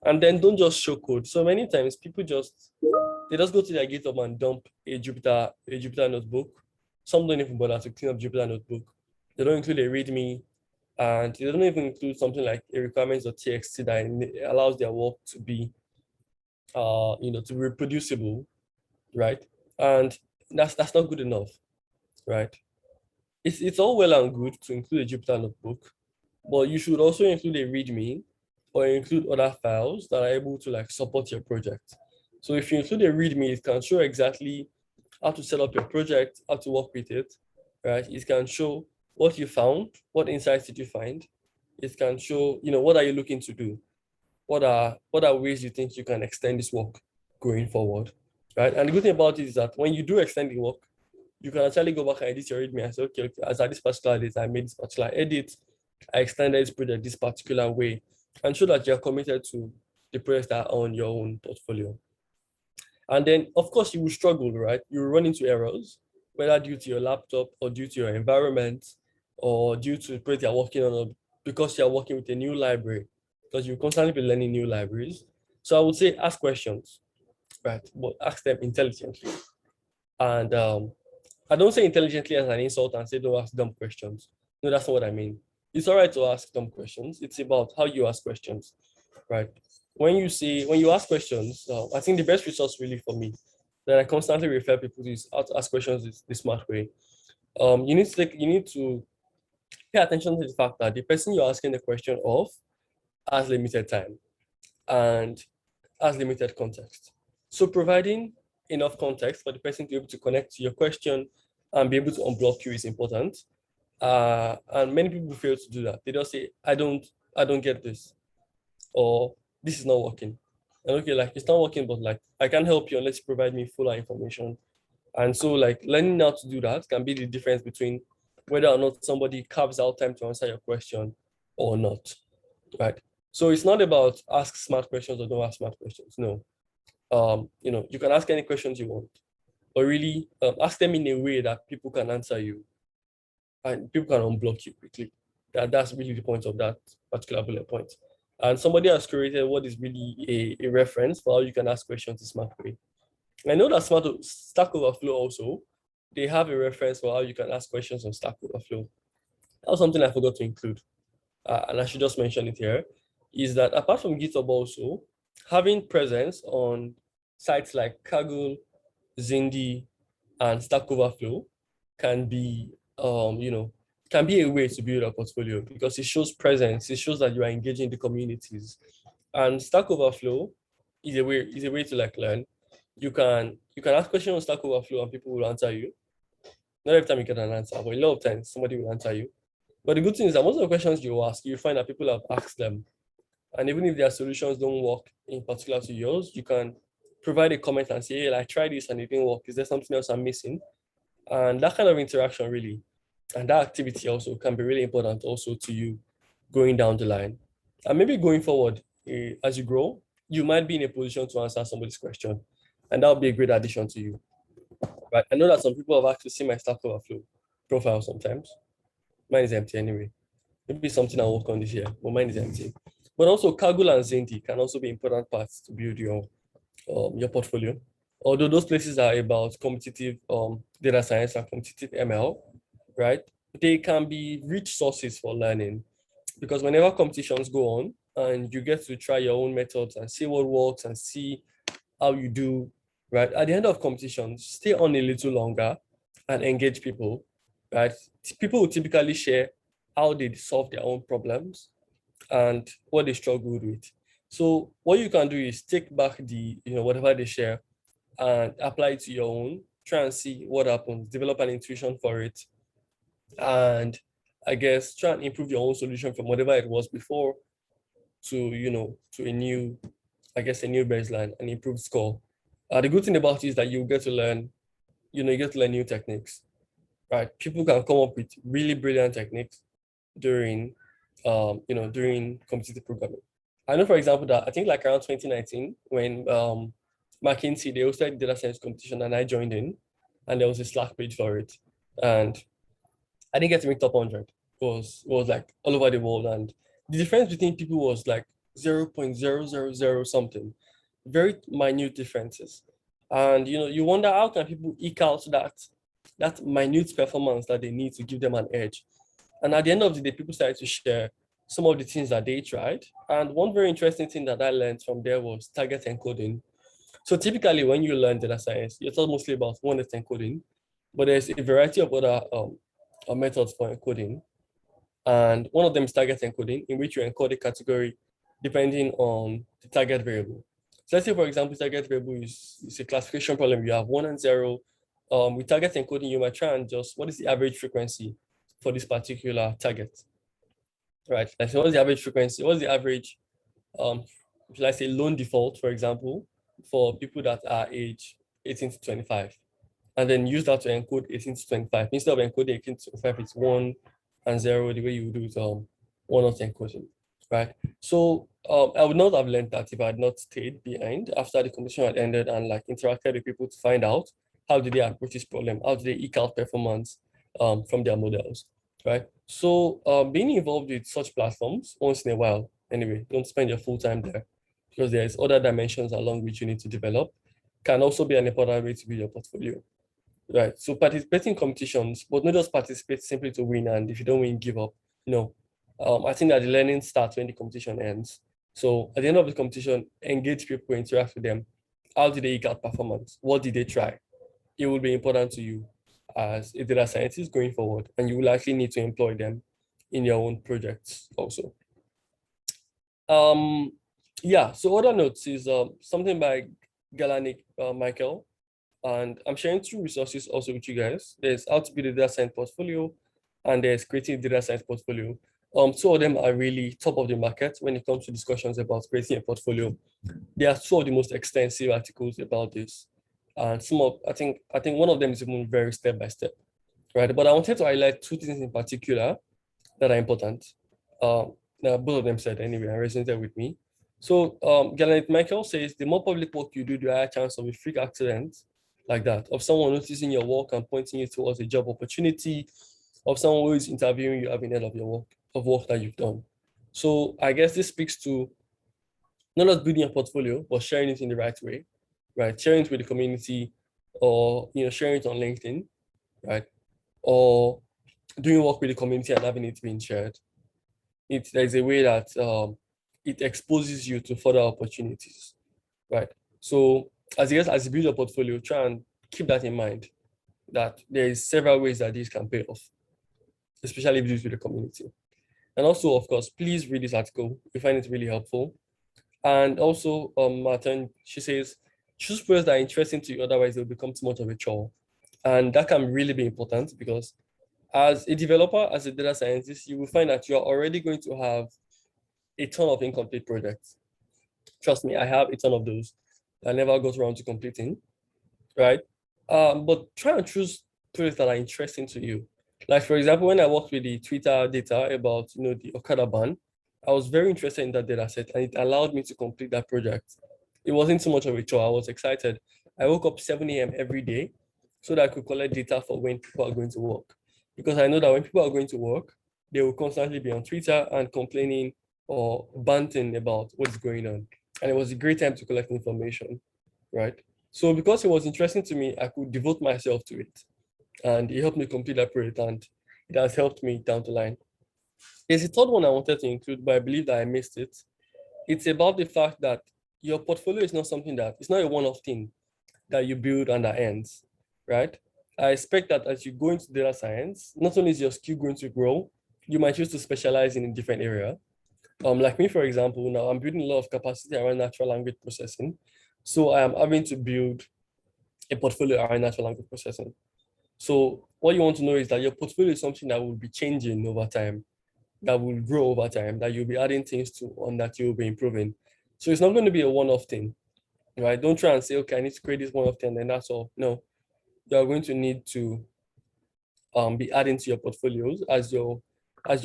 S1: And then don't just show code. So many times people they just go to their GitHub and dump a Jupyter notebook. Some don't even bother to clean up Jupyter notebook. They don't include a README, and they don't even include something like a requirements.txt that allows their work to be, to be reproducible, right? And that's not good enough, right? It's all well and good to include a Jupyter notebook, but you should also include a README or include other files that are able to like support your project. So if you include a README, it can show exactly how to set up your project, how to work with it, right? It can show what you found, what insights did you find. It can show, what are you looking to do? What are ways you think you can extend this work going forward, right? And the good thing about it is that when you do extend the work, you can actually go back and edit your README and say, okay, as at this particular date, I made this particular edit, I extended this project this particular way, and show that you're committed to the projects that are on your own portfolio. And then, of course, you will struggle, right? You will run into errors, whether due to your laptop or due to your environment or due to the project you're working on, or because you're working with a new library, because you constantly be learning new libraries. So I would say ask questions, right? But ask them intelligently. And I don't say intelligently as an insult and say don't ask dumb questions. No, that's not what I mean. It's all right to ask dumb questions. It's about how you ask questions, right? When you ask questions, I think the best resource really for me that I constantly refer people to is how to ask questions is the smart way. You need to pay attention to the fact that the person you're asking the question of has limited time and has limited context. So providing enough context for the person to be able to connect to your question and be able to unblock you is important. And many people fail to do that. They just say, I don't get this, or this is not working. And okay, like it's not working, but like I can help you unless you provide me fuller information. And so like learning how to do that can be the difference between whether or not somebody carves out time to answer your question or not, right? So it's not about ask smart questions or don't ask smart questions. No. You can ask any questions you want, but really ask them in a way that people can answer you and people can unblock you quickly. That's really the point of that particular bullet point. And somebody has created what is really a reference for how you can ask questions in smart way. I know that Stack Overflow also, they have a reference for how you can ask questions on Stack Overflow. That was something I forgot to include, and I should just mention it here, is that apart from GitHub also, having presence on sites like Kaggle, Zindi, and Stack Overflow can be, can be a way to build a portfolio because it shows presence, it shows that you are engaging the communities. And Stack Overflow is a way to like learn. You can ask questions on Stack Overflow and people will answer you. Not every time you get an answer, but a lot of times somebody will answer you. But the good thing is that most of the questions you ask, you find that people have asked them. And even if their solutions don't work in particular to yours, you can provide a comment and say, hey, I tried this and it didn't work. Is there something else I'm missing? And that kind of interaction really, and that activity also can be really important also to you going down the line. And maybe going forward, as you grow, you might be in a position to answer somebody's question. And that would be a great addition to you. Right? I know that some people have actually seen my Stack Overflow profile sometimes. Mine is empty anyway. Maybe something I'll work on this year, but mine is empty. But also Kaggle and Zindi can also be important parts to build your portfolio. Although those places are about competitive data science and competitive ML, right? They can be rich sources for learning because whenever competitions go on and you get to try your own methods and see what works and see how you do, right? At the end of competitions, stay on a little longer and engage people, right? People will typically share how they solve their own problems and what they struggled with. So what you can do is take back whatever they share and apply it to your own, try and see what happens, develop an intuition for it, and I guess try and improve your own solution from whatever it was before to a new, I guess a new baseline, an improved score. The good thing about it is that you get to learn, you get to learn new techniques, right? People can come up with really brilliant techniques during, during competitive programming. I know, for example, that I think like around 2019, when McKinsey, they hosted data science competition and I joined in, and there was a Slack page for it. And I didn't get to make top 100. It was like all over the world. And the difference between people was like 0.000 something, very minute differences. And you wonder how can people eke out that minute performance that they need to give them an edge. And at the end of the day, people started to share some of the things that they tried. And one very interesting thing that I learned from there was target encoding. So typically when you learn data science, you're taught mostly about one is encoding, but there's a variety of other methods for encoding. And one of them is target encoding, in which you encode a category depending on the target variable. So let's say, for example, target variable is a classification problem. You have 1 and 0. With target encoding, you might try and just, what is the average frequency for this particular target? Right, like so what's the average frequency? What's the average, should I say loan default, for example, for people that are age 18 to 25? And then use that to encode 18 to 25. Instead of encoding 18 to 25, it's 1 and 0, the way you would do it, one not encoding, right? So I would not have learned that if I had not stayed behind after the competition had ended and like interacted with people to find out how did they approach this problem, how did they eke out performance from their models, right? So being involved with such platforms once in a while, anyway, don't spend your full time there because there's other dimensions along which you need to develop, can also be an important way to build your portfolio. Right. So participate in competitions, but not just participate simply to win. And if you don't win, give up. No. I think that the learning starts when the competition ends. So at the end of the competition, engage people, interact with them. How did they get performance? What did they try? It will be important to you as a data scientist going forward, and you will likely need to employ them in your own projects also. Yeah. So other notes is something by Galanic Michael. And I'm sharing two resources also with you guys. There's how to build a data science portfolio, and there's creating a data science portfolio. Two of them are really top of the market when it comes to discussions about creating a portfolio. There are two of the most extensive articles about this. And I think one of them is even very step by step, right? But I wanted to highlight two things in particular that are important. Now, both of them said anyway, and resonated with me. So, Galen Michael says the more public work you do, the higher chance of a freak accident like that, of someone noticing your work and pointing you towards a job opportunity, of someone who is interviewing you having heard of your work that you've done. So I guess this speaks to not just building a portfolio, but sharing it in the right way, right? Sharing it with the community, or sharing it on LinkedIn, right? Or doing work with the community and having it being shared. There's a way that it exposes you to further opportunities, right? So as you build a portfolio, try and keep that in mind, that there is several ways that this can pay off, especially if you do it with the community. And also, of course, please read this article. We find it really helpful. And also, Martin, she says, choose projects that are interesting to you, otherwise they'll become too much of a chore. And that can really be important, because as a developer, as a data scientist, you will find that you're already going to have a ton of incomplete projects. Trust me, I have a ton of those that I never got around to completing, right? But try and choose projects that are interesting to you. Like, for example, when I worked with the Twitter data about the Okada ban, I was very interested in that data set, and it allowed me to complete that project. It wasn't too much of a chore. I was excited. I woke up 7 a.m. every day so that I could collect data for when people are going to work. Because I know that when people are going to work, they will constantly be on Twitter and complaining or banting about what's going on. And it was a great time to collect information, right? So because it was interesting to me, I could devote myself to it. And it helped me complete that project, and it has helped me down the line. There's a third one I wanted to include, but I believe that I missed it. It's about the fact that your portfolio is not something it's not a one-off thing that you build and that ends, right? I expect that as you go into data science, not only is your skill going to grow, you might choose to specialize in a different area. Like me, for example, now I'm building a lot of capacity around natural language processing. So I am having to build a portfolio around natural language processing. So what you want to know is that your portfolio is something that will be changing over time, that will grow over time, that you'll be adding things to, and that you'll be improving. So it's not going to be a one-off thing, right? Don't try and say, okay, I need to create this one-off thing, and then that's all. No, you're going to need to be adding to your portfolios as your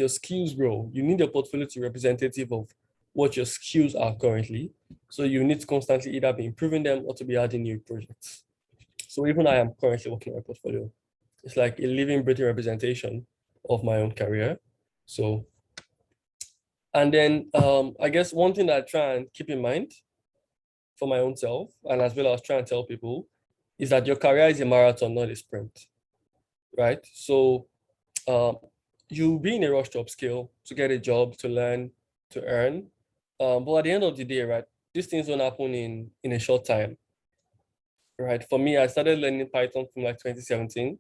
S1: skills grow. You need your portfolio to be representative of what your skills are currently. So you need to constantly either be improving them or to be adding new projects. So even I am currently working on a portfolio. It's like a living, breathing representation of my own career. So, and then I guess one thing that I try and keep in mind for my own self, and as well as try and tell people, is that your career is a marathon, not a sprint, right? So you'll be in a rush to upskill, to get a job, to learn, to earn. But at the end of the day, right, these things don't happen in a short time, right? For me, I started learning Python from like 2017.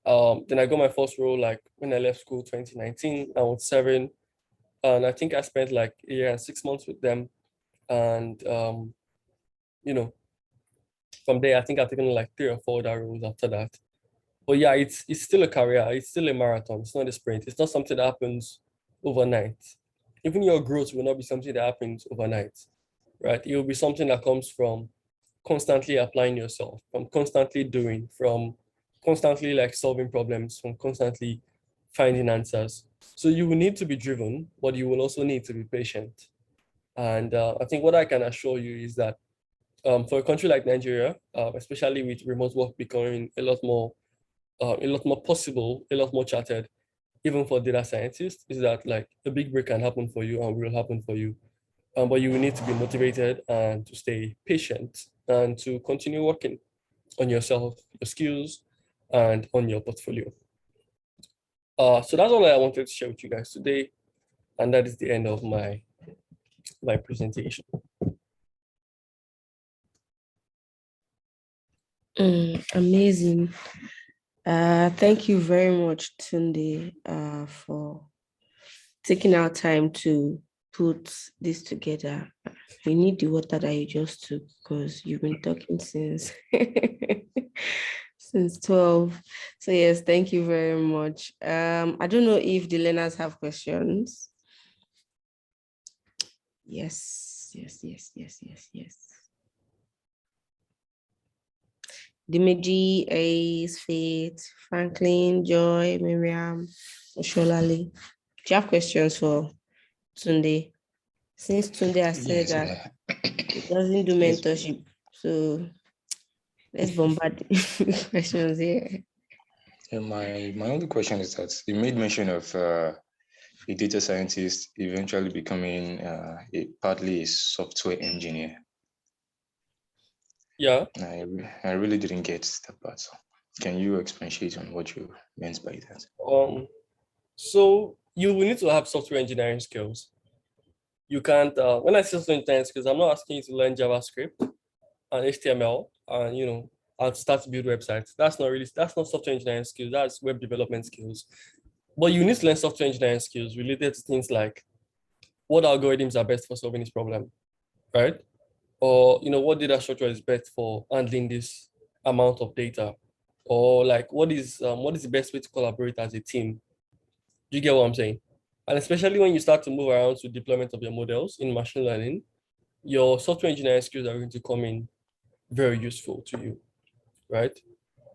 S1: Then I got my first role like when I left school 2019. I was 7, and I think I spent like a year and 6 months with them. And you know, from there, I think I've taken like 3 or 4 other roles after that. But yeah, it's still a career. It's still a marathon. It's not a sprint. It's not something that happens overnight. Even your growth will not be something that happens overnight, right? It will be something that comes from constantly applying yourself, from constantly doing, from constantly like solving problems, from constantly finding answers. So you will need to be driven, but you will also need to be patient. And I think what I can assure you is that for a country like Nigeria, especially with remote work becoming a lot more possible, a lot more charted, even for data scientists, is that like a big break can happen for you and will happen for you. But you will need to be motivated and to stay patient and to continue working on yourself, your skills, and on your portfolio. So that's all I wanted to share with you guys today. And that is the end of my presentation.
S3: Amazing. Thank you very much, Tunde, for taking our time to put this together. You need the water that you just took because you've been talking since since 12. So yes, thank you very much. I don't know if the learners have questions. Yes. Dimeji, Ace, Faith, Franklin, Joy, Miriam, Osholali. Do you have questions for Tunde? Since Tunde has said
S2: Yes,
S3: that it doesn't do
S2: yes.
S3: mentorship, so let's bombard the questions here.
S2: Yeah, my only question is that you made mention of a data scientist eventually becoming partly a software engineer.
S1: Yeah.
S2: I really didn't get that part. So can you expatiate on what you meant by that?
S1: So you will need to have software engineering skills. You can't, when I say software engineering skills, I'm not asking you to learn JavaScript and HTML and, and start to build websites. That's not software engineering skills. That's web development skills. But you need to learn software engineering skills related to things like what algorithms are best for solving this problem, right? Or, what data structure is best for handling this amount of data? Or like, what is the best way to collaborate as a team? Do you get what I'm saying? And especially when you start to move around to deployment of your models in machine learning, your software engineering skills are going to come in very useful to you, right?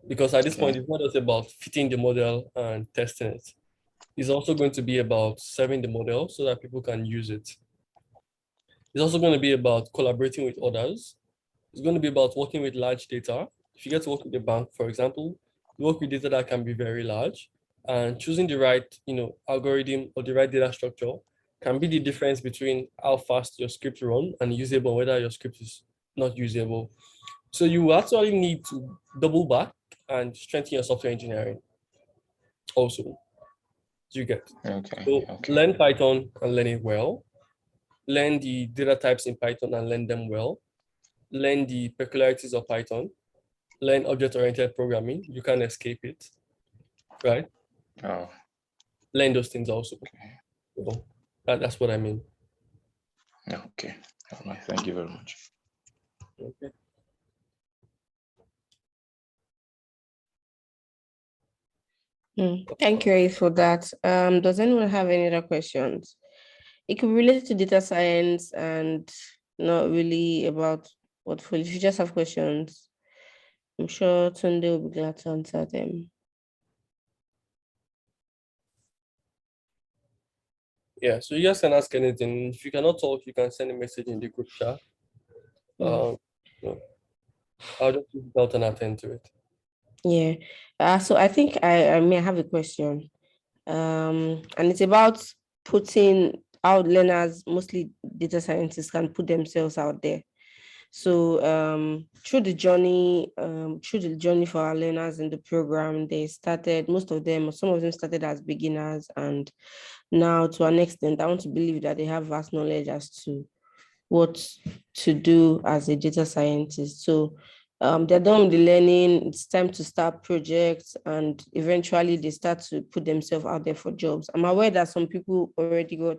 S1: Because at this
S2: Okay.
S1: point, it's not just about fitting the model and testing it. It's also going to be about serving the model so that people can use it. It's also going to be about collaborating with others. It's going to be about working with large data. If you get to work with a bank, for example, you work with data that can be very large, and choosing the right, algorithm or the right data structure can be the difference between how fast your script run and usable, whether your script is not usable. So you actually need to double back and strengthen your software engineering also. Do you get?
S2: Okay.
S1: So
S2: Okay.
S1: learn Python and learn it well. Learn the data types in Python and learn them well. Learn the peculiarities of Python. Learn object-oriented programming. You can't escape it, right?
S2: Oh,
S1: Learn those things also.
S2: okay.
S1: So that's what I mean.
S2: Okay. All right. Thank you very much.
S1: Okay.
S3: Thank you, Ace, for that. Does anyone have any other questions? It could be related to data science and not really about portfolio. If you just have questions, I'm sure Tunde will be glad to answer them.
S1: Yeah, so you guys can ask anything. If you cannot talk, you can send a message in the group chat.
S3: Mm.
S1: I'll just read it out and attend to it.
S3: Yeah. So I think I may have a question. And it's about putting out learners, mostly data scientists, can put themselves out there. So through the journey for our learners in the program, they started, most of them, or some of them started as beginners, and now to an extent, I want to believe that they have vast knowledge as to what to do as a data scientist. So they're done with the learning, it's time to start projects, and eventually they start to put themselves out there for jobs. I'm aware that some people already got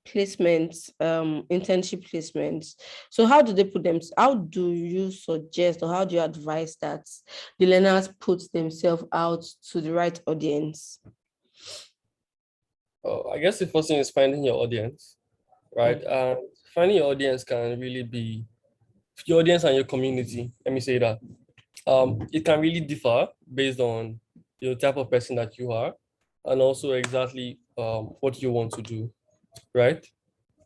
S3: placements, internship placements. So how do they put them? How do you suggest, or how do you advise that the learners put themselves out to the right audience?
S1: I guess the first thing is finding your audience, right? Finding your audience can really be your audience and your community. Let me say that. It can really differ based on the type of person that you are, and also exactly what you want to do, right?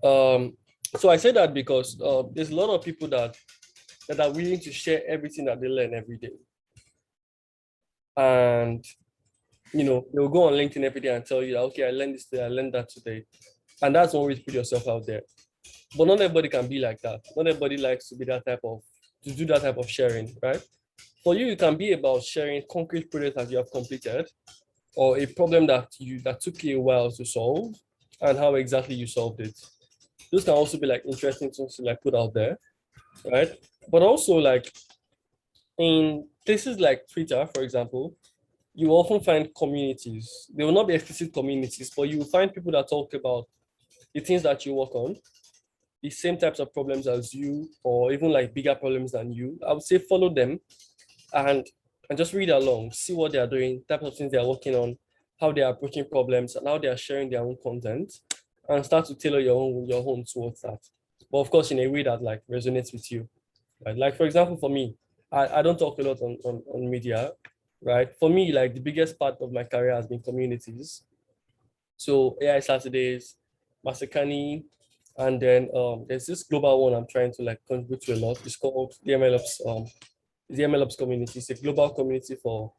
S1: So I say that because there's a lot of people that are willing to share everything that they learn every day, and they'll go on LinkedIn every day and tell you, okay, I learned this today, I learned that today, and that's one way to put yourself out there. But not everybody can be like that. Not everybody likes to be to do that type of sharing, right? For you, it can be about sharing concrete projects that you have completed, or a problem that took you a while to solve, and how exactly you solved it. Those can also be like interesting things to like put out there, right? But also like in places like Twitter, for example, you often find communities. They will not be explicit communities, but you will find people that talk about the things that you work on, the same types of problems as you, or even like bigger problems than you. I would say follow them and just read along, see what they are doing, types of things they are working on, how they are approaching problems, and how they are sharing their own content, and start to tailor your own towards that. But of course, in a way that like resonates with you. Right? Like for example, for me, I don't talk a lot on media, right? For me, like the biggest part of my career has been communities. So AI Saturdays, Masakani, and then there's this global one I'm trying to like contribute to a lot. It's called the MLOps community. It's a global community for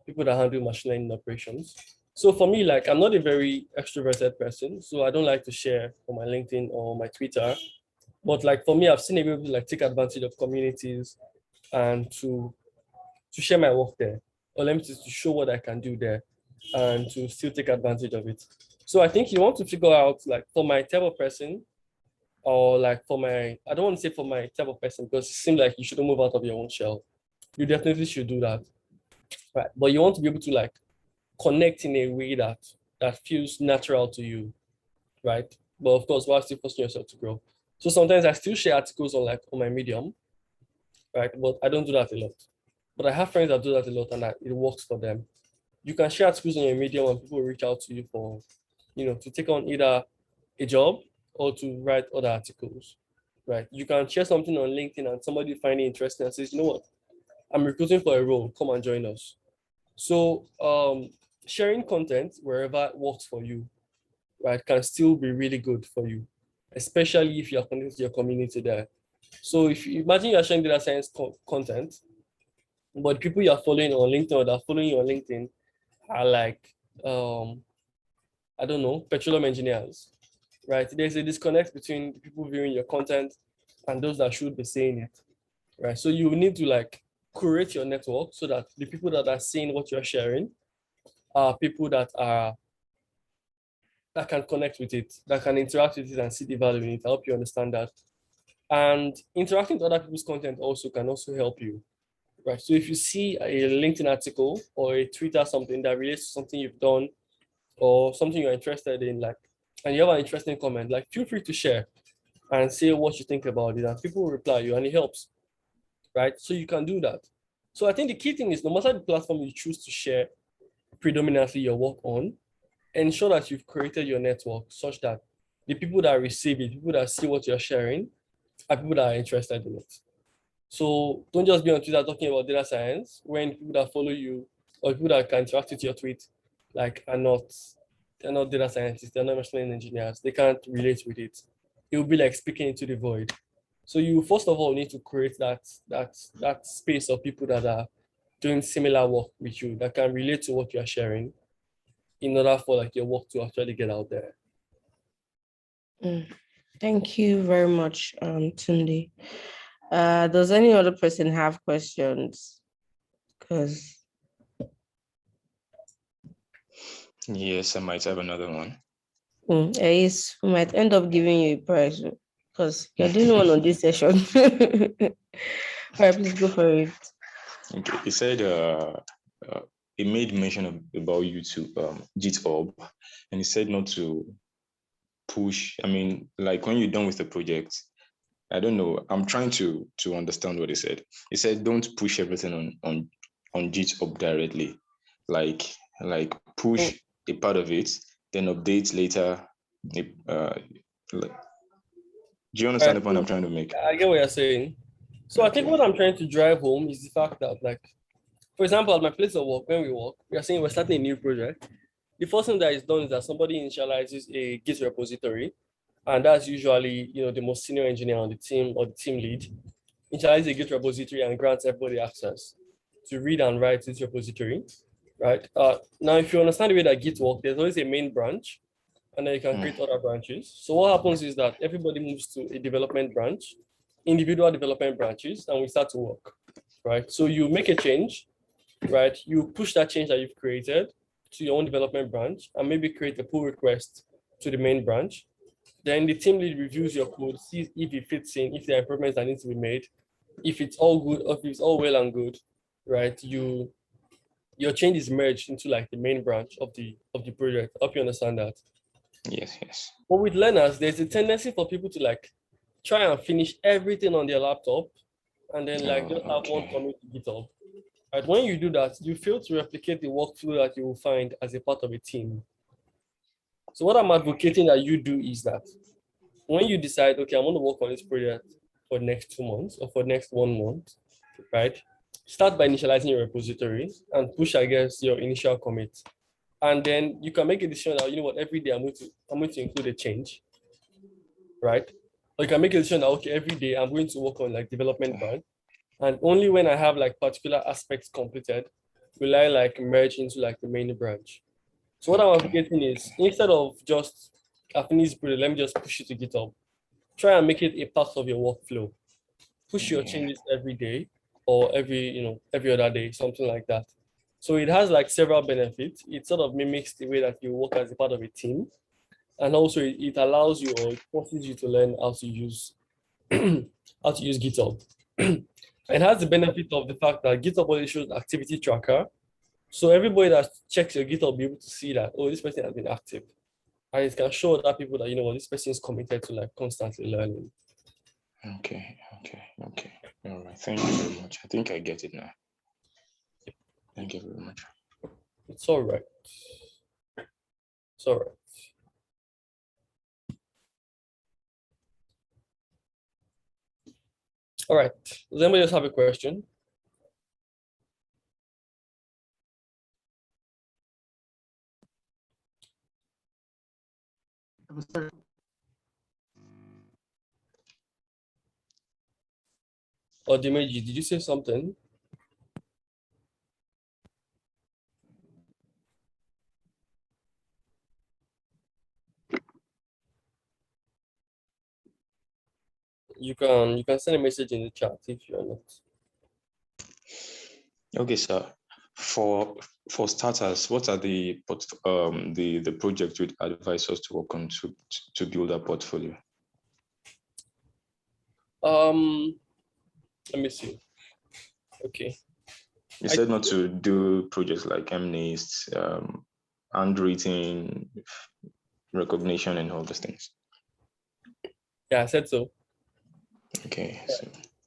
S1: people that handle machine learning operations. So for me, like I'm not a very extroverted person, so I don't like to share on my LinkedIn or my Twitter. But like for me, I've seen able to like take advantage of communities and to share my work there, or let me just to show what I can do there, and to still take advantage of it. So I think you want to figure out like for my type of person, or like for my, I don't want to say for my type of person because it seems like you shouldn't move out of your own shell. You definitely should do that, right? But you want to be able to like connect in a way that feels natural to you, right? But of course, while still forcing yourself to grow. So sometimes I still share articles on like on my Medium, right? But I don't do that a lot. But I have friends that do that a lot and that it works for them. You can share articles on your Medium when people reach out to you for, to take on either a job or to write other articles, right? You can share something on LinkedIn and somebody find it interesting and says, you know what, I'm recruiting for a role, come and join us. So sharing content wherever it works for you, right, can still be really good for you, especially if you're connected to your community there. So if you imagine you're sharing data science content, but people you're following on LinkedIn or that following you on LinkedIn are like, I don't know, petroleum engineers, right? There's a disconnect between the people viewing your content and those that should be saying it, right? So you need to like curate your network so that the people that are seeing what you're sharing are people that can connect with it, that can interact with it and see the value in it. I hope you understand that. And interacting with other people's content also can also help you, right? So if you see a LinkedIn article or a Twitter something that relates to something you've done or something you're interested in, like, and you have an interesting comment, like feel free to share and say what you think about it, and people will reply you, and it helps, right? So you can do that. So I think the key thing is no matter the platform you choose to share predominantly your work on, ensure that you've created your network such that the people that receive it, people that see what you're sharing, are people that are interested in it. So don't just be on Twitter talking about data science when people that follow you or people that can interact with your tweet like they're not data scientists, they're not machine learning engineers, they can't relate with it. It will be like speaking into the void. So you first of all need to create that space of people that are doing similar work with you that can relate to what you are sharing in order for like your work to actually get out there.
S3: Thank you very much, Tunde. Does any other person have questions? Because
S2: Yes, I might have another one.
S3: Ace, we might end up giving you a prize because you're doing one on this session. All right, please go for it.
S2: Okay, he said he made mention about you to GitHub, and he said not to push. I mean, like when you're done with the project, I don't know. I'm trying to understand what he said. He said don't push everything on GitHub directly, like push a part of it, then update later. Do you understand the point I'm trying to make?
S1: I get what you're saying. So I think what I'm trying to drive home is the fact that, like, for example, at my place of work, when we work, we are saying we're starting a new project. The first thing that is done is that somebody initializes a Git repository, and that's usually the most senior engineer on the team or the team lead. Initializes a Git repository and grants everybody access to read and write this repository, right? Now, if you understand the way that Git works, there's always a main branch, and then you can create other branches. So what happens is that everybody moves to a development branch, individual development branches, and we start to work, right? So you make a change, right? You push that change that you've created to your own development branch and maybe create a pull request to the main branch. Then the team lead reviews your code, sees if it fits in, if there are improvements that need to be made. If it's all good, or if it's all well and good, right? Your change is merged into like the main branch of the project. I hope you understand that.
S2: Yes.
S1: But with learners, there's a tendency for people to like try and finish everything on their laptop and then like just have one commit to GitHub. Right? When you do that, you fail to replicate the workflow that you will find as a part of a team. So what I'm advocating that you do is that when you decide, okay, I'm going to work on this project for the next 2 months or for the next 1 month, right? Start by initializing your repository and push, I guess, your initial commit. And then you can make a decision that, you know what, every day I'm going to include a change, right? Or you can make a decision that, okay, every day I'm going to work on like development branch. And only when I have like particular aspects completed will I like merge into like the main branch. So what I'm advocating is instead of just I finish this project, let me just push it to GitHub. Try and make it a part of your workflow. Push your changes every day or every other day, something like that. So it has like several benefits. It sort of mimics the way that you work as a part of a team. And also it allows you or it forces you to learn how to use GitHub. It has the benefit of the fact that GitHub only shows activity tracker. So everybody that checks your GitHub will be able to see that, oh, this person has been active. And it can show other people that, you know what, this person is committed to like constantly learning.
S2: Okay. All right. Thank you very much. I think I get it now. Thank you very much.
S1: It's all right. It's all right. All right. Does anybody else have a question? Or Dimeji, did you say something? You can send a message in the chat if you're not.
S2: Okay, sir. For starters, what are the projects you'd advise us to work on to build a portfolio?
S1: Let me see. Okay.
S2: You said not to do projects like MNIST, handwritten recognition, and all those things.
S1: Yeah, I said so.
S2: Okay.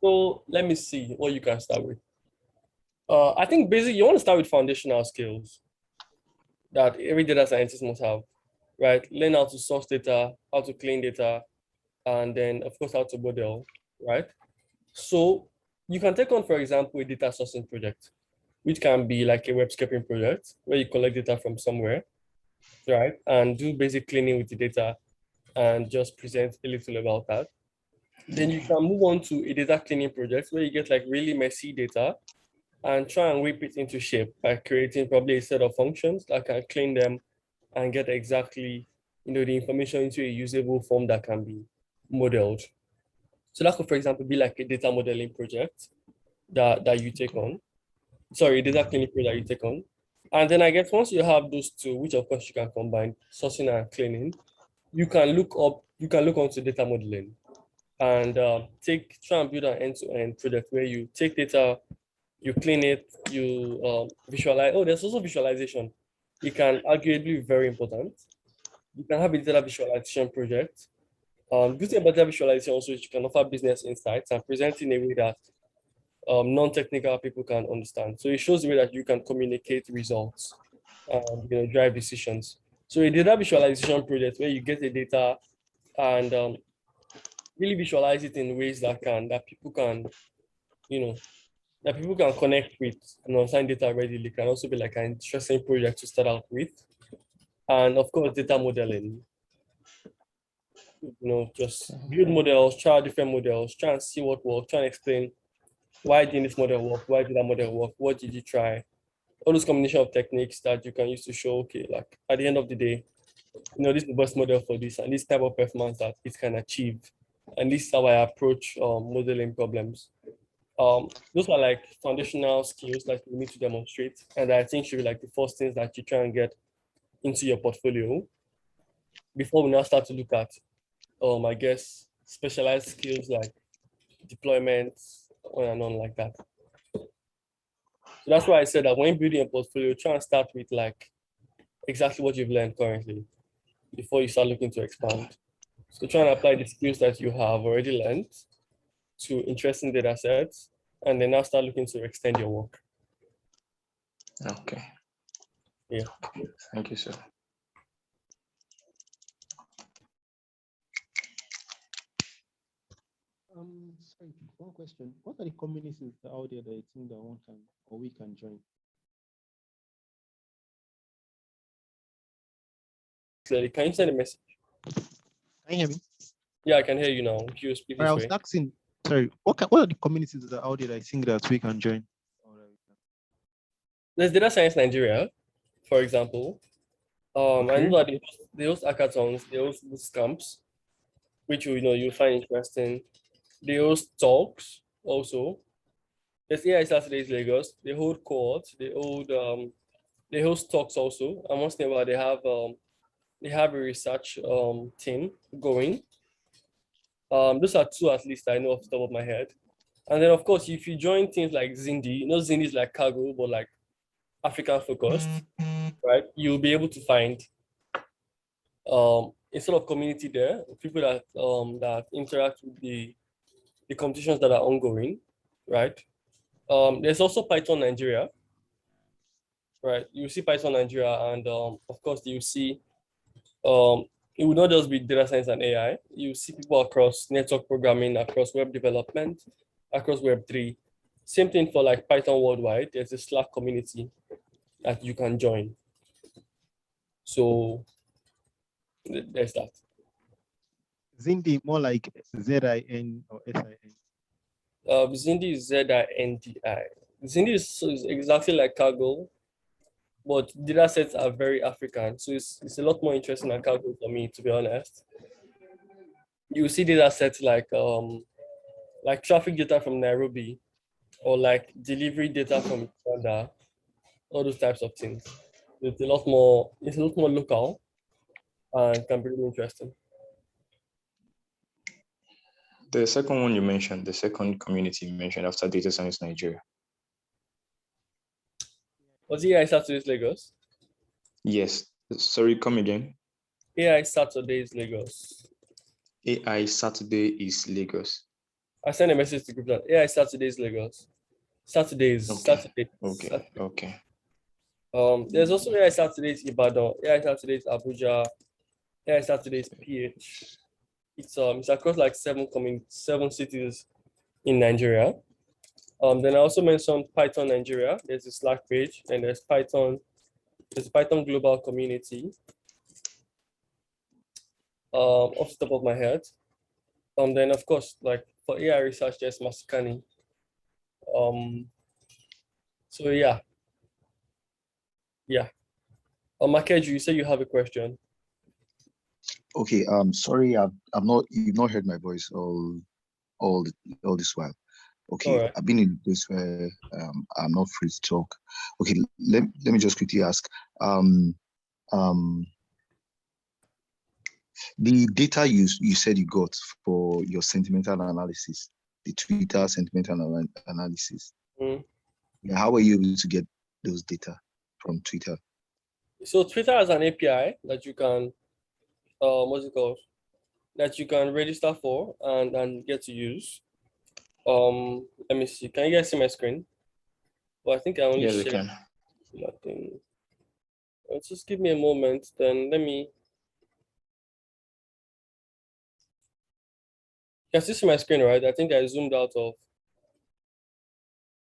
S1: So let me see what you can start with. I think basically you want to start with foundational skills that every data scientist must have, right? Learn how to source data, how to clean data, and then of course how to model, right? So you can take on, for example, a data sourcing project, which can be like a web scraping project where you collect data from somewhere, right? And do basic cleaning with the data and just present a little about that. Then you can move on to a data cleaning project where you get like really messy data and try and whip it into shape by creating probably a set of functions that can clean them and get exactly the information into a usable form that can be modeled. So that could, for example, be like a data modeling project that you take on. Sorry, a data cleaning project you take on. And then I guess once you have those two, which of course you can combine, sourcing and cleaning, you can look onto data modeling and try and build an end-to-end project where you take data, you clean it, you visualize. Oh, there's also visualization. It can arguably be very important. You can have a data visualization project. Good thing about data visualization also is you can offer business insights and present in a way that non-technical people can understand. So it shows the way that you can communicate results and drive decisions. So a data visualization project where you get the data and really visualize it in ways that people can, that people can connect with and understand data readily can also be like an interesting project to start out with. And of course, data modeling. Just build models, try different models, try and see what works, try and explain why didn't this model work, why did that model work, what did you try? All those combination of techniques that you can use to show, okay, like at the end of the day, this is the best model for this and this type of performance that it can achieve. And this is how I approach modeling problems. Those are like foundational skills that you need to demonstrate. And I think should be like the first things that you try and get into your portfolio before we now start to look at, I guess, specialized skills like deployment, on and on like that. So that's why I said that when building a portfolio, try and start with like exactly what you've learned currently before you start looking to expand. So try and apply the skills that you have already learned to interesting data sets, and then now start looking to extend your work.
S2: Okay.
S1: Yeah.
S2: Thank you, sir.
S4: Sorry, one question. What are the communities out there that you think that one can or we can join?
S1: clearly. Can you send a message?
S4: Can you hear me?
S1: Yeah, I can hear you now. If you speak
S4: I
S1: this
S4: was
S1: way.
S4: asking, sorry, what are the communities that are out there that I think that we can join?
S1: There's Data Science Nigeria, for example. I
S4: Okay.
S1: know that they host hackathons, they host boot camps, which you'll find interesting. They host talks also. There's AI Saturdays Lagos. They hold cohorts. They host talks also. And once in a while they have a research team going. Those are two at least I know off the top of my head. And then of course, if you join things like Zindi, Zindi is like cargo, but like African focused, right? You'll be able to find a sort of community there, people that interact with the competitions that are ongoing, right? There's also Python Nigeria, right? You see Python Nigeria, and of course you see it would not just be data science and AI. You see people across network programming, across web development, across Web3. Same thing for like Python worldwide. There's a Slack community that you can join. So there's that.
S4: Zindi, more like ZIN or SIN.
S1: Zindi is ZINDI. Zindi is exactly like Kaggle, but data sets are very African. So it's a lot more interesting than Kaggle for me, to be honest. You see data sets like traffic data from Nairobi or like delivery data from Uganda, all those types of things. It's a lot more local and can be really interesting.
S2: The second one you mentioned, the second community you mentioned after Data Science Nigeria.
S1: Was it AI Saturdays Lagos?
S2: Yes. Sorry, come again.
S1: AI Saturdays Lagos.
S2: AI Saturday is Lagos.
S1: I sent a message to group that AI Saturdays Lagos. Saturdays.
S2: Okay.
S1: Saturdays.
S2: Okay.
S1: Saturdays.
S2: Okay.
S1: There's also AI Saturdays Ibadan, AI Saturdays Abuja, AI Saturdays PH. It's across like seven cities in Nigeria. Then I also mentioned Python Nigeria. There's a Slack page, and there's Python Global Community. Off the top of my head. Then of course, like for AI research, there's Masikani. So yeah. Makeju, you say you have a question.
S5: Okay, sorry, you've not heard my voice all this while. Okay,
S1: All right.
S5: I've been in a place where I'm not free to talk. Okay, let me just quickly ask. The data you said you got for your sentimental analysis, the Twitter sentimental analysis. Yeah, how were you able to get those data from Twitter?
S1: So Twitter has an API that you can what's it called? That you can register for and get to use. Let me see. Can you guys see my screen? Well, I think I only
S2: Yes, we
S1: shared
S2: can.
S1: nothing. Just give me a moment, then let me. You can still see my screen, right? I think I zoomed out of.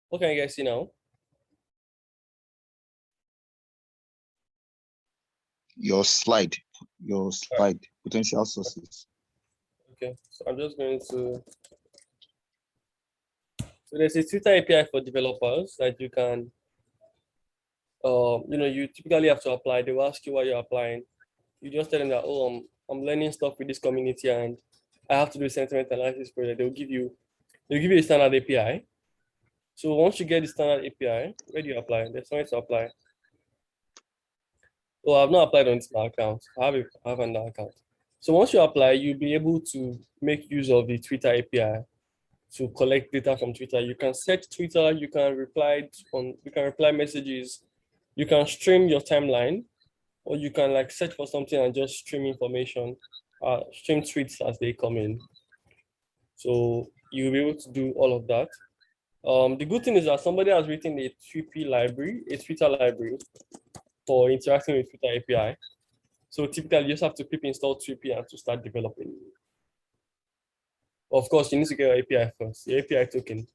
S1: What can you guys see now?
S5: Your slide, potential sources.
S1: Okay, so I'm just going to. So there's a Twitter API for developers that you can. You typically have to apply. They will ask you why you're applying. You just tell them that, oh, I'm learning stuff with this community and I have to do a sentiment analysis project. They'll give you a standard API. So once you get the standard API, where do you apply? There's somewhere to apply. Well, I've not applied on this account. I have another account. So once you apply, you'll be able to make use of the Twitter API to collect data from Twitter. You can search Twitter, you can reply messages, you can stream your timeline, or you can like search for something and just stream information, stream tweets as they come in. So you'll be able to do all of that. The good thing is that somebody has written a Twitter library for interacting with Twitter API. So typically you just have to pip install Twitter and to start developing. Of course, you need to get your API first, the API token.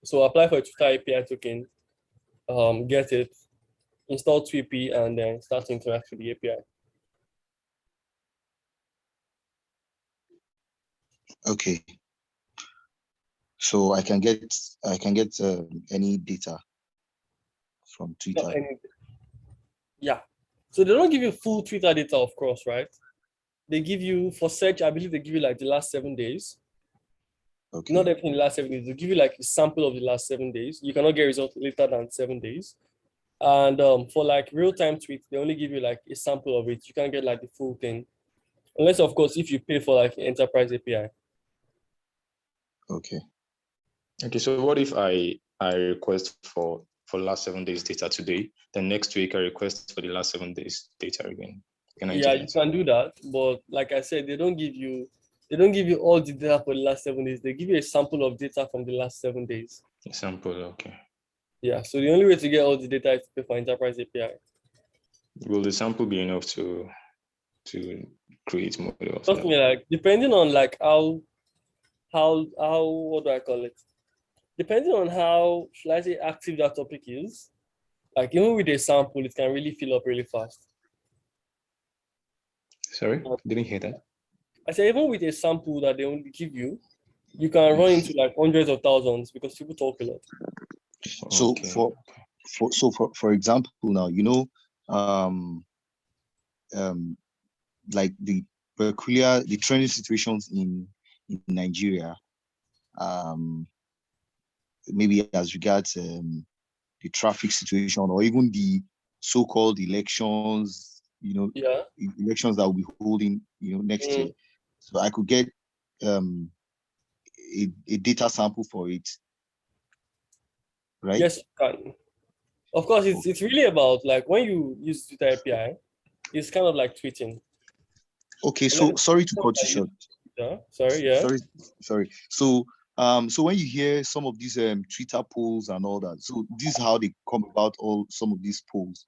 S1: So apply for a Twitter API token, get it, install Twitter, and then start to interact with the API.
S5: Okay. So I can get any data from Twitter.
S1: Yeah. So they don't give you full Twitter data, of course, right? They give you, for search, I believe they give you like the last 7 days.
S5: Okay.
S1: Not everything in the last 7 days. They give you like a sample of the last 7 days. You cannot get results later than 7 days. And for like real-time tweets, they only give you like a sample of it. You can't get like the full thing. Unless, of course, if you pay for like enterprise API.
S5: Okay.
S2: Okay, so what if I request for last 7 days data today, then next week I request for the last 7 days data again? Can I
S1: Yeah,
S2: do
S1: you
S2: that?
S1: can do that. But like I said, they don't give you all the data for the last 7 days. They give you a sample of data from the last 7 days.
S2: Sample, okay.
S1: Yeah, so the only way to get all the data is to pay for enterprise API.
S2: Will the sample be enough to create models?
S1: Trust me, like depending on like how what do I call it? Depending on how, should I say, active that topic is, like even with a sample, it can really fill up really fast.
S2: Sorry, didn't hear that.
S1: I say even with a sample that they only give you, you can run into like hundreds of thousands because people talk a lot.
S5: So
S2: Okay.
S5: for example, now like the trending situations in Nigeria, maybe as regards the traffic situation or even the so-called elections, elections that will be holding, next year. So I could get a data sample for it, right?
S1: Yes, you can. Of course, it's really about like when you use Twitter API, it's kind of like tweeting.
S5: Okay, so sorry to cut you short.
S1: Yeah, sorry, yeah.
S5: Sorry. So when you hear some of these Twitter polls and all that, so this is how they come about some of these polls.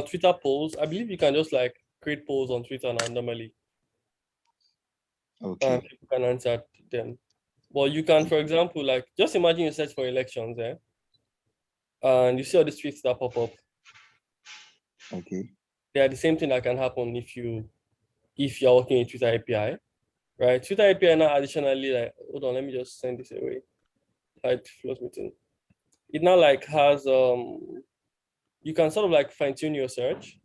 S1: Twitter polls, I believe you can just like create polls on Twitter now normally.
S5: Okay.
S1: And people can answer them. Well, you can, for example, like just imagine you search for elections, and you see all the tweets that pop up.
S5: Okay.
S1: They are the same thing that can happen if you're working in Twitter API, right? Twitter API now additionally, like, hold on, let me just send this away. Hide flows meeting. It now like has you can sort of like fine tune your search,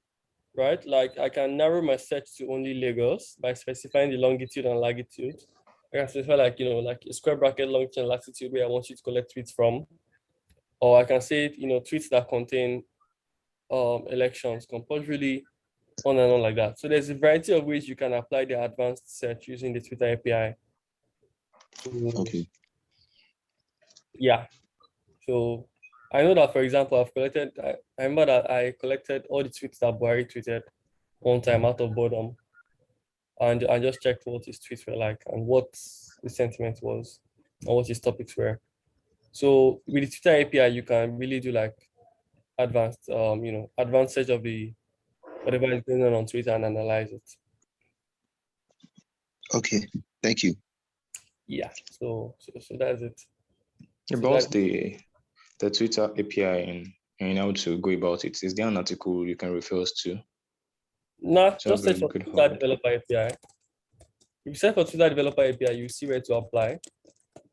S1: right? Like I can narrow my search to only Lagos by specifying the longitude and latitude. I can specify like like a square bracket longitude and latitude where I want you to collect tweets from, or I can say tweets that contain elections compulsorily, on and on like that. So there's a variety of ways you can apply the advanced search using the Twitter API.
S5: Okay.
S1: Yeah. So I know that, for example, I remember that I collected all the tweets that Buhari tweeted one time out of boredom. And I just checked what his tweets were like and what the sentiment was and what his topics were. So with the Twitter API, you can really do like advanced, advanced search of the whatever is going on Twitter and analyze it.
S5: Okay, thank you.
S1: Yeah, so that's it.
S2: About the Twitter API and how to go about it, is there an article you can refer us to?
S1: Nah, just search for Twitter Developer API. If you search for Twitter Developer API, you see where to apply.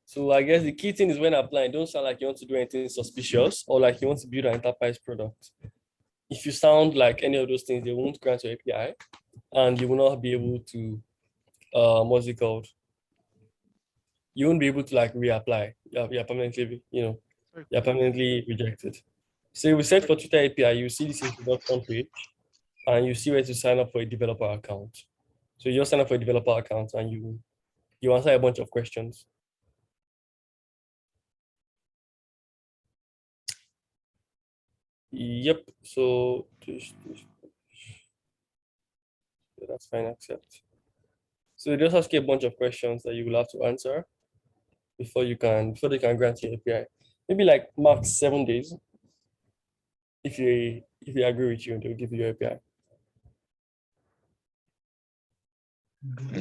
S1: So I guess the key thing is when applying, don't sound like you want to do anything suspicious or like you want to build an enterprise product. If you sound like any of those things, they won't grant your API and you will not be able to, what's it called? You won't be able to like reapply. You're permanently, you're permanently rejected. So we search for Twitter API, you see this introduction page and you see where to sign up for a developer account. So you just sign up for a developer account and you answer a bunch of questions. Yep. So that's fine. Accept. So it just ask you a bunch of questions that you will have to answer before they can grant you API. Maybe like max 7 days. If you agree with you, they'll give you your API.
S2: Okay.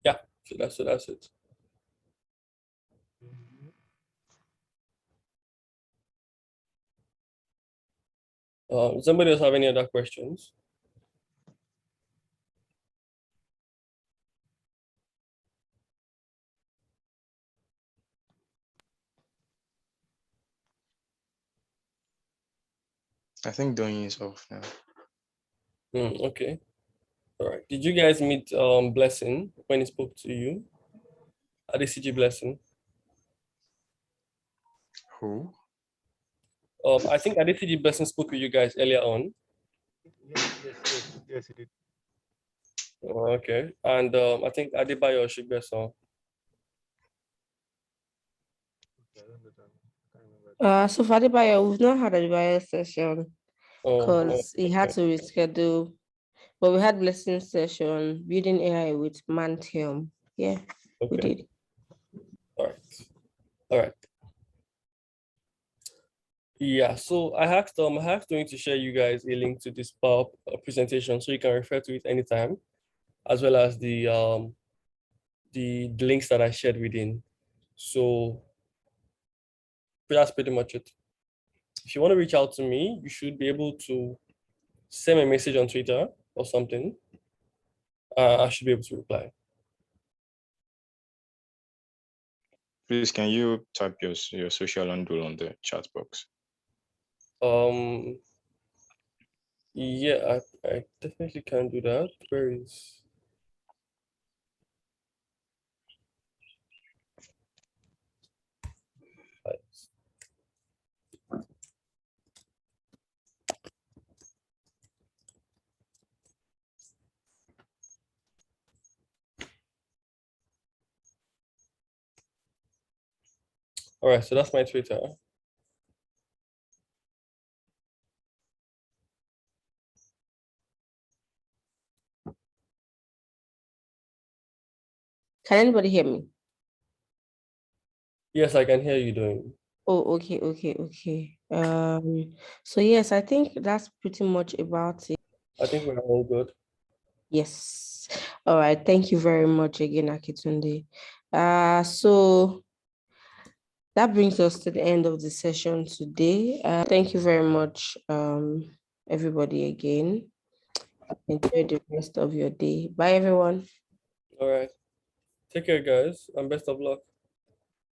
S1: Yeah. So that's it. Does somebody else have any other questions?
S2: I think Donny is off now.
S1: Okay. All right. Did you guys meet Blessing when he spoke to you? DSCI Blessing.
S2: Who?
S1: I think DSCI Blessing spoke with you guys earlier on.
S4: Yes, he did.
S1: Okay. And I think Adebayo Shigbeso.
S3: So for Adebayo, we've not had a Adebayo session because he had to reschedule. But we had blessing session, building AI with Mantium. Yeah, we did.
S1: All right. All right. Yeah, so I asked going to share you guys a link to this presentation so you can refer to it anytime, as well as the links that I shared within. So that's pretty much it. If you want to reach out to me, you should be able to send me a message on Twitter or something. I should be able to reply.
S2: Please, can you type your social handle on the chat box?
S1: Yeah, I definitely can do that. Where is? All right, so that's my Twitter.
S3: Can anybody hear me?
S1: Yes, I can hear you doing.
S3: Oh, okay. So yes, I think that's pretty much about it.
S1: I think we're all good.
S3: Yes. All right. Thank you very much again, Akintunde. So that brings us to the end of the session today. Thank you very much, everybody again. Enjoy the rest of your day. Bye, everyone.
S1: All right. Take care, guys, and best of luck.